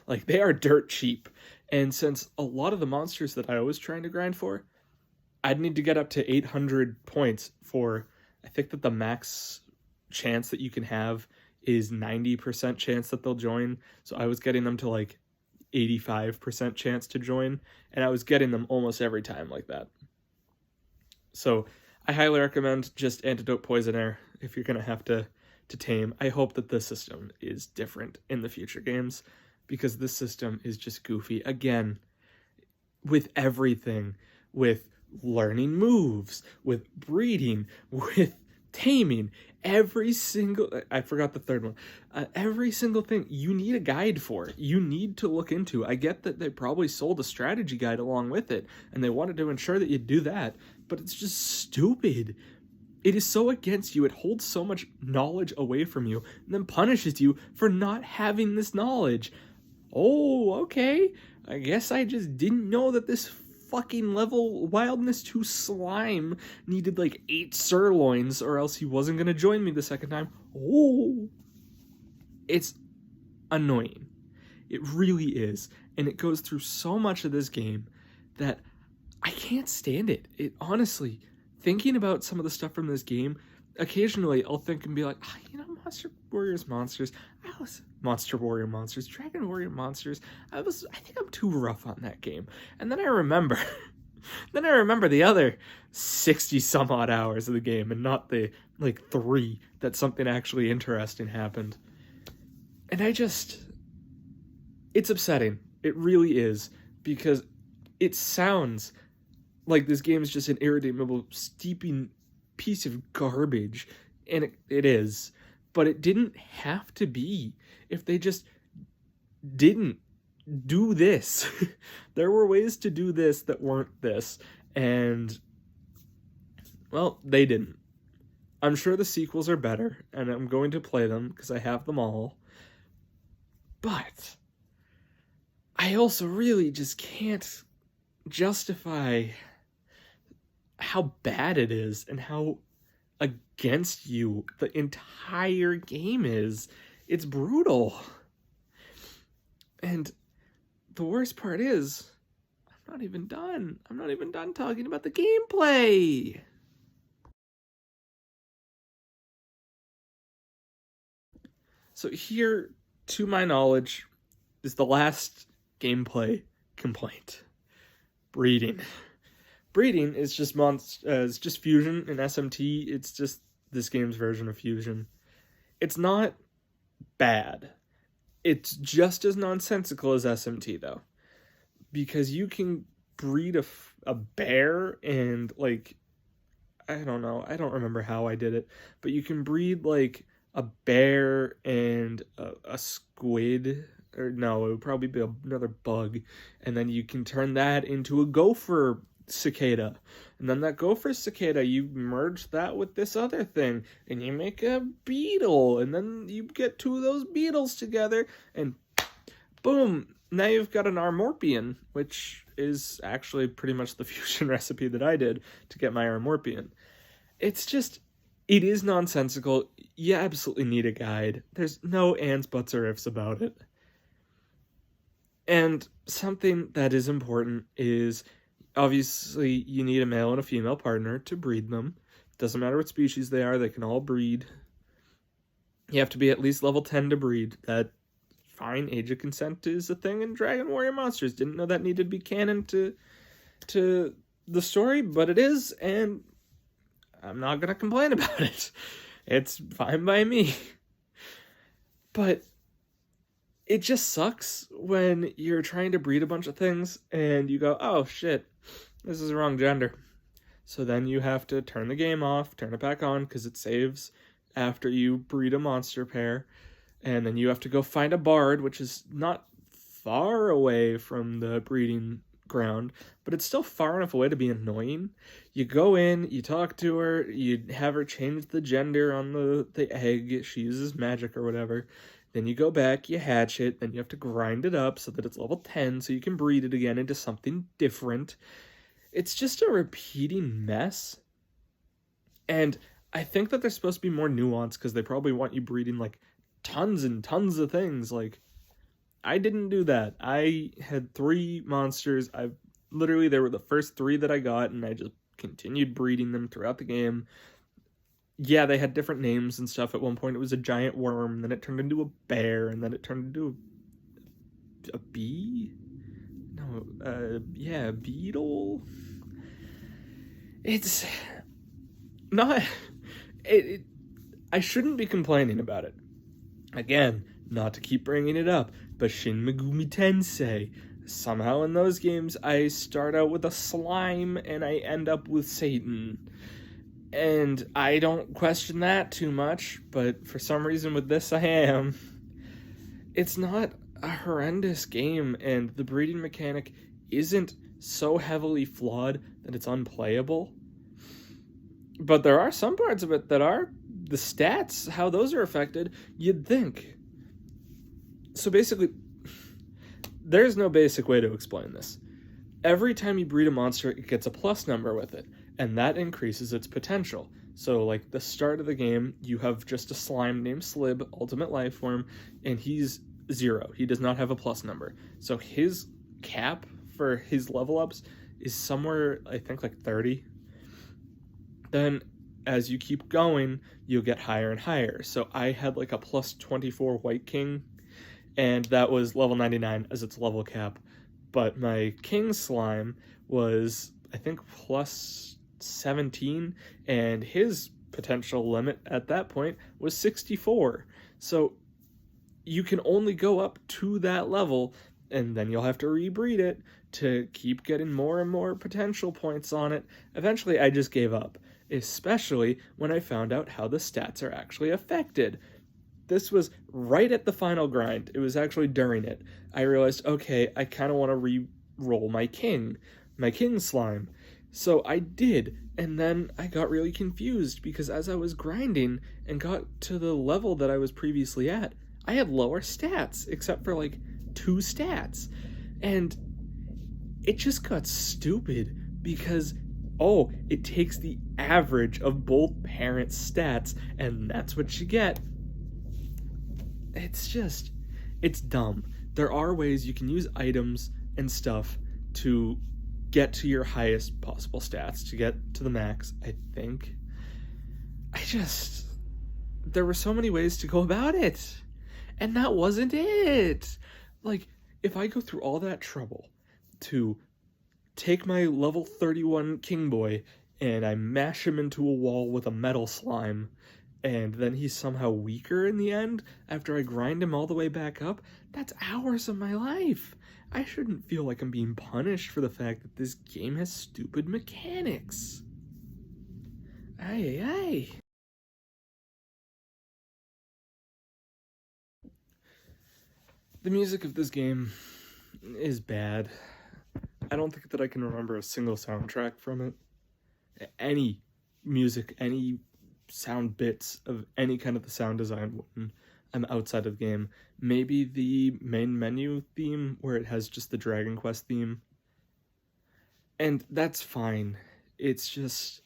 Like, they are dirt cheap. And since a lot of the monsters that I was trying to grind for, I'd need to get up to 800 points for, I think that the max chance that you can have is 90% chance that they'll join. So I was getting them to like 85% chance to join, and I was getting them almost every time like that. So I highly recommend just Antidote Poison Air if you're going to have to tame. I hope that this system is different in the future games, because this system is just goofy. Again, with everything, with learning moves, with breeding, with taming, every single, I forgot the third one, every single thing you need a guide for, you need to look into. I get that they probably sold a strategy guide along with it, and they wanted to ensure that you do that, but it's just stupid. It is so against you, it holds so much knowledge away from you, and then punishes you for not having this knowledge. Oh, okay, I guess I just didn't know that this fucking level Wildness 2 slime needed like 8 sirloins, or else he wasn't gonna join me the second time. Oh, it's annoying. It really is. And it goes through so much of this game that I can't stand it. It honestly, thinking about some of the stuff from this game, occasionally I'll think and be like, Monster Warriors Monsters, Monster Warrior Monsters, Dragon Warrior Monsters, I think I'm too rough on that game. And then I remember the other 60 some odd hours of the game, and not the like 3 that something actually interesting happened. And it's upsetting. It really is, because it sounds like this game is just an irredeemable, steeping piece of garbage, and it is, but it didn't have to be if they just didn't do this. There were ways to do this that weren't this, and, well, they didn't. I'm sure the sequels are better, and I'm going to play them because I have them all, but I also really just can't justify how bad it is and how against you the entire game is. It's brutal. And the worst part is, I'm not even done. I'm not even done talking about the gameplay. So here, to my knowledge, is the last gameplay complaint. Breeding. Breeding is just Fusion in SMT. It's just this game's version of Fusion. It's not bad. It's just as nonsensical as SMT, though. Because you can breed a bear and, like, I don't know. I don't remember how I did it. But you can breed, like, a bear and a squid. Or no, it would probably be another bug. And then you can turn that into a gopher cicada, and then that gopher cicada, you merge that with this other thing, and you make a beetle, and then you get 2 of those beetles together, and boom, now you've got an Armorpion, which is actually pretty much the fusion recipe that I did to get my Armorpion. It is nonsensical. You absolutely need a guide. There's no ands, buts, or ifs about it. And something that is important is, obviously, you need a male and a female partner to breed them. Doesn't matter what species they are, they can all breed. You have to be at least level 10 to breed. That, fine, age of consent is a thing in Dragon Warrior Monsters. Didn't know that needed to be canon to the story, but it is, and I'm not gonna complain about it. It's fine by me. But it just sucks when you're trying to breed a bunch of things and you go, oh shit, this is the wrong gender. So then you have to turn the game off, turn it back on, because it saves after you breed a monster pair. And then you have to go find a bard, which is not far away from the breeding ground, but it's still far enough away to be annoying. You go in, you talk to her, you have her change the gender on the egg, she uses magic or whatever. Then you go back, you hatch it, then you have to grind it up so that it's level 10 so you can breed it again into something different. It's just a repeating mess. And I think that there's supposed to be more nuance because they probably want you breeding like tons and tons of things. Like, I didn't do that. I had 3 monsters. They were the first 3 that I got, and I just continued breeding them throughout the game. Yeah, they had different names and stuff. At one point it was a giant worm, then it turned into a bear, and then it turned into a bee? No, a beetle? It's not... I shouldn't be complaining about it. Again, not to keep bringing it up, but Shin Megami Tensei. Somehow in those games, I start out with a slime and I end up with Satan. And I don't question that too much, but for some reason with this I am. It's not a horrendous game, and the breeding mechanic isn't so heavily flawed that it's unplayable. But there are some parts of it that are the stats, how those are affected, you'd think. So basically, there's no basic way to explain this. Every time you breed a monster, it gets a plus number with it, and that increases its potential. So, like, the start of the game, you have just a slime named Slib, Ultimate Life Form, and he's 0. He does not have a plus number. So his cap for his level ups is somewhere, I think, like 30. Then, as you keep going, you'll get higher and higher. So I had, like, a plus 24 White King, and that was level 99 as its level cap. But my King Slime was, I think, plus 17, and his potential limit at that point was 64. So you can only go up to that level, and then you'll have to rebreed it to keep getting more and more potential points on it. Eventually, I just gave up, especially when I found out how the stats are actually affected. This was right at the final grind. It was actually during it. I realized, okay, I kind of want to re-roll my king slime. So I did, and then I got really confused because as I was grinding and got to the level that I was previously at, I had lower stats, except for like 2 stats. And it just got stupid because, it takes the average of both parents' stats, and that's what you get. It's dumb. There are ways you can use items and stuff to get to your highest possible stats, to get to the max, I think. There were so many ways to go about it, and that wasn't it. Like, if I go through all that trouble to take my level 31 King Boy and I mash him into a wall with a metal slime, and then he's somehow weaker in the end after I grind him all the way back up, that's hours of my life. I shouldn't feel like I'm being punished for the fact that this game has stupid mechanics. Aye. The music of this game is bad. I don't think that I can remember a single soundtrack from it. Any music, any sound bits of any kind of the sound design when I'm outside of the game. Maybe the main menu theme where it has just the Dragon Quest theme. And that's fine. It's just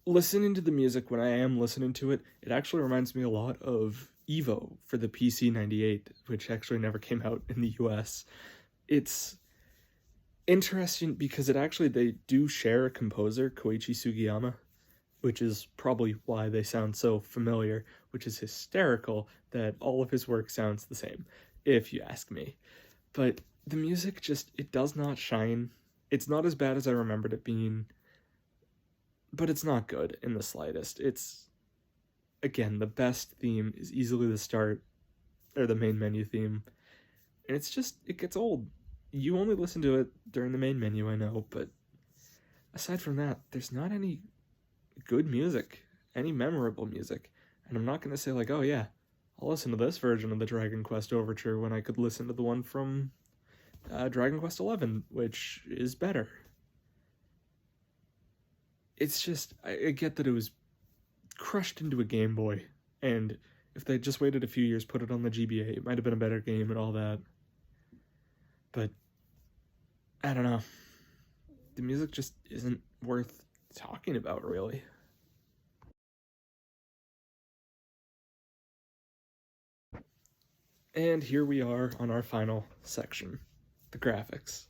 listening to the music when I am listening to it, it actually reminds me a lot of Evo for the PC 98, which actually never came out in the US. It's interesting because they do share a composer, Koichi Sugiyama, which is probably why they sound so familiar, which is hysterical that all of his work sounds the same, if you ask me. But the music it does not shine. It's not as bad as I remembered it being, but it's not good in the slightest. It's, again, the best theme is easily the start, or the main menu theme, and it's just, it gets old. You only listen to it during the main menu, I know, but aside from that, there's not any good music, any memorable music. And I'm not going to say, like, oh yeah, I'll listen to this version of the Dragon Quest Overture when I could listen to the one from Dragon Quest XI, which is better. It's just, I get that it was crushed into a Game Boy, and if they just waited a few years, put it on the GBA, it might have been a better game and all that. But, I don't know. The music just isn't worth talking about, really. And here we are on our final section, the graphics.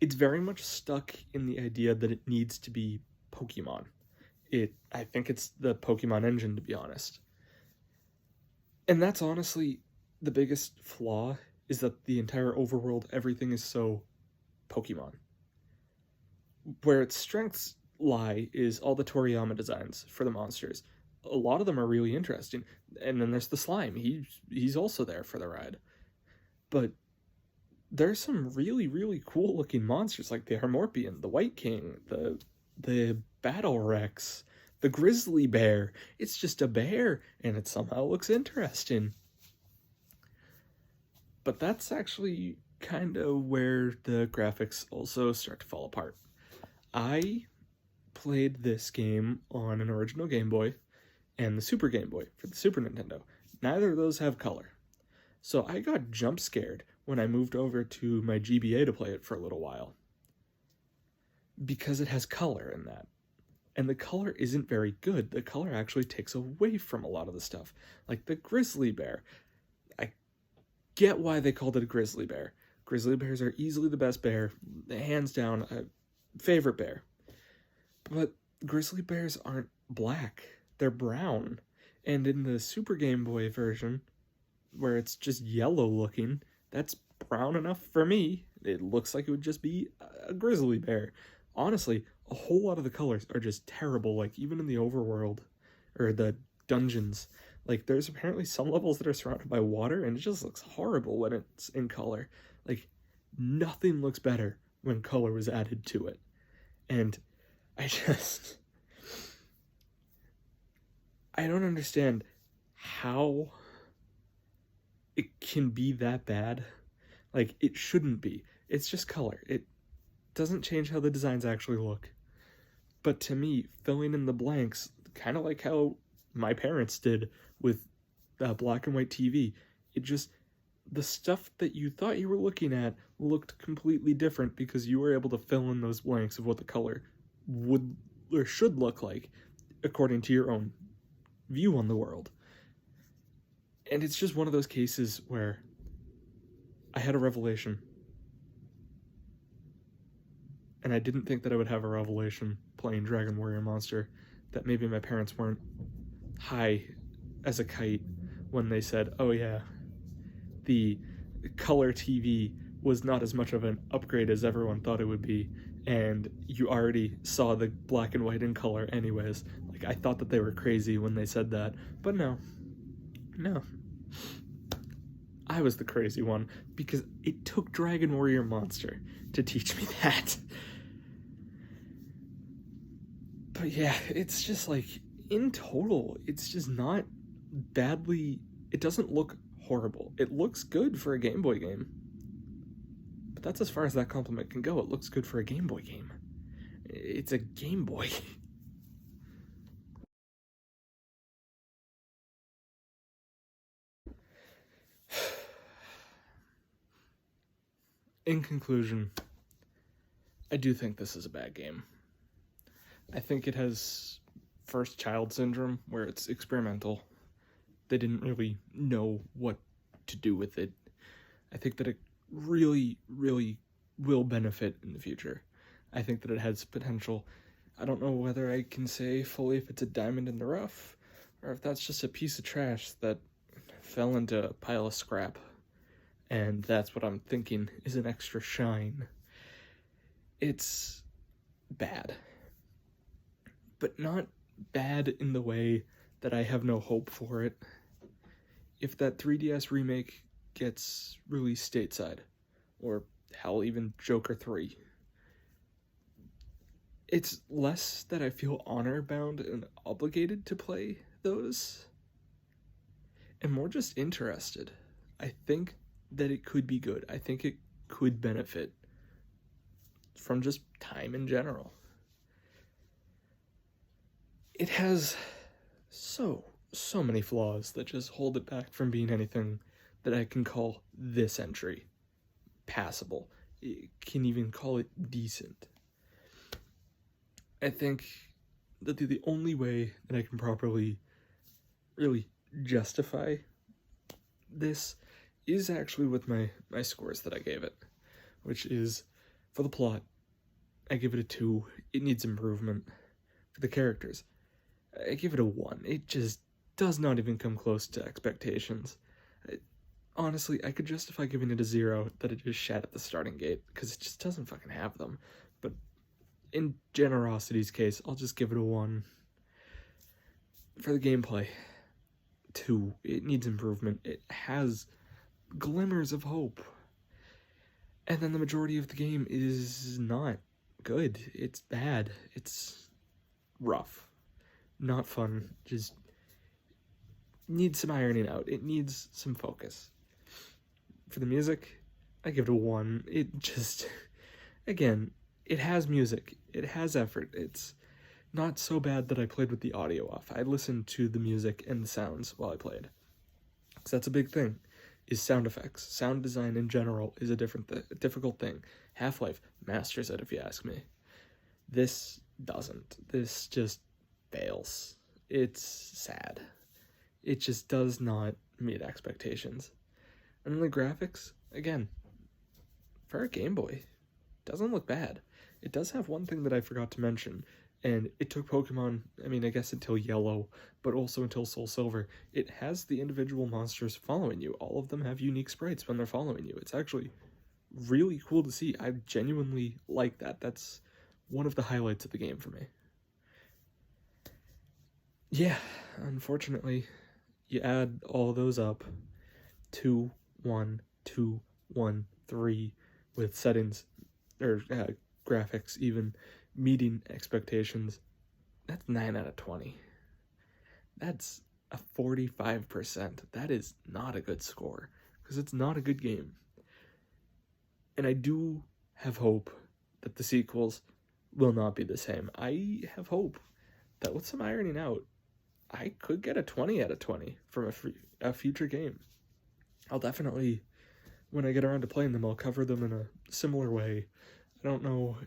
It's very much stuck in the idea that it needs to be Pokemon. I think it's the Pokemon engine, to be honest. And that's honestly the biggest flaw, is that the entire overworld, everything is so Pokemon. Where its strengths lie is all the Toriyama designs for the monsters. A lot of them are really interesting. And then there's the slime. He's also there for the ride. But there's some really, really cool looking monsters, like the Harmorpion, the White King, the Battle Rex, the Grizzly Bear. It's just a bear, and it somehow looks interesting. But that's actually kind of where the graphics also start to fall apart. I played this game on an original Game Boy and the Super Game Boy for the Super Nintendo. Neither of those have color. So I got jump scared when I moved over to my GBA to play it for a little while, because it has color in that. And the color isn't very good. The color actually takes away from a lot of the stuff. Like the Grizzly Bear. I get why they called it a Grizzly Bear. Grizzly bears are easily the best bear, hands down, a favorite bear. But grizzly bears aren't black, they're brown. And in the Super Game Boy version, where it's just yellow looking, that's brown enough for me. It looks like it would just be a grizzly bear. Honestly, a whole lot of the colors are just terrible, like even in the overworld, or the dungeons. Like, there's apparently some levels that are surrounded by water, and it just looks horrible when it's in color. Like, nothing looks better when color was added to it. And I don't understand how it can be that bad. Like, it shouldn't be. It's just color. It doesn't change how the designs actually look. But to me, filling in the blanks, kind of like how my parents did with black and white TV, it just, the stuff that you thought you were looking at looked completely different because you were able to fill in those blanks of what the color would or should look like according to your own view on the world. And it's just one of those cases where I had a revelation. And I didn't think that I would have a revelation playing Dragon Warrior Monster, that maybe my parents weren't high as a kite when they said, oh yeah, the color TV was not as much of an upgrade as everyone thought it would be, and you already saw the black and white in color anyways. Like, I thought that they were crazy when they said that, but no. I was the crazy one, because it took Dragon Warrior Monster to teach me that. But yeah, it's just like, in total, it's just not badly, it doesn't look horrible. It looks good for a Game Boy game. But that's as far as that compliment can go. It looks good for a Game Boy game. It's a Game Boy. In conclusion, I do think this is a bad game. I think it has first child syndrome, where it's experimental. They didn't really know what to do with it. I think that it really, really will benefit in the future. I think that it has potential. I don't know whether I can say fully if it's a diamond in the rough, or if that's just a piece of trash that fell into a pile of scrap. And that's what I'm thinking is an extra shine. It's bad. But not bad in the way that I have no hope for it. If that 3DS remake gets released stateside, or hell, even Joker 3, it's less that I feel honor-bound and obligated to play those, and more just interested. I think that it could be good. I think it could benefit from just time in general. It has so many flaws that just hold it back from being anything that I can call this entry passable. You can even call it decent. I think that the only way that I can properly really justify this is actually with my scores that I gave it, which is, for the plot, I give it a 2. It needs improvement. For the characters, I give it a 1. It just does not even come close to expectations. Honestly, I could justify giving it a 0 that it just shat at the starting gate, because it just doesn't fucking have them. But in generosity's case, I'll just give it a 1. For the gameplay, 2. It needs improvement. It has glimmers of hope. And then the majority of the game is not good. It's bad. It's rough. Not fun. Just needs some ironing out. It needs some focus. For the music, I give it a 1. It just, again, it has music. It has effort. It's not so bad that I played with the audio off. I listened to the music and the sounds while I played. Because that's a big thing, is sound effects. Sound design in general is a difficult thing. Half-Life masters it, if you ask me. This doesn't. This just fails. It's sad. It just does not meet expectations. And then the graphics, again, for a Game Boy, doesn't look bad. It does have one thing that I forgot to mention, and it took Pokemon, I guess until Yellow, but also until Soul Silver. It has the individual monsters following you. All of them have unique sprites when they're following you. It's actually really cool to see. I genuinely like that. That's one of the highlights of the game for me. Yeah, unfortunately, you add all those up, 2, 1, 2, 1, 3, with settings, or graphics even, meeting expectations, that's 9 out of 20. That's a 45%. That is not a good score, because it's not a good game. And I do have hope that the sequels will not be the same. I have hope that with some ironing out, I could get a 20 out of 20 from a future game. I'll definitely, when I get around to playing them, I'll cover them in a similar way. I don't know,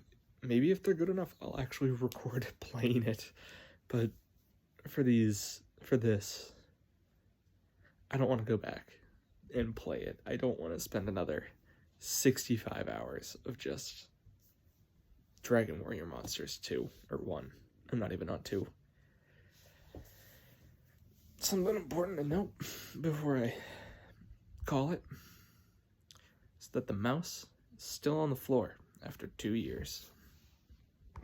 maybe if they're good enough, I'll actually record playing it. But for this, I don't want to go back and play it. I don't want to spend another 65 hours of just Dragon Warrior Monsters 2, or 1. I'm not even on 2. Something important to note before I call it is that the mouse is still on the floor after 2 years.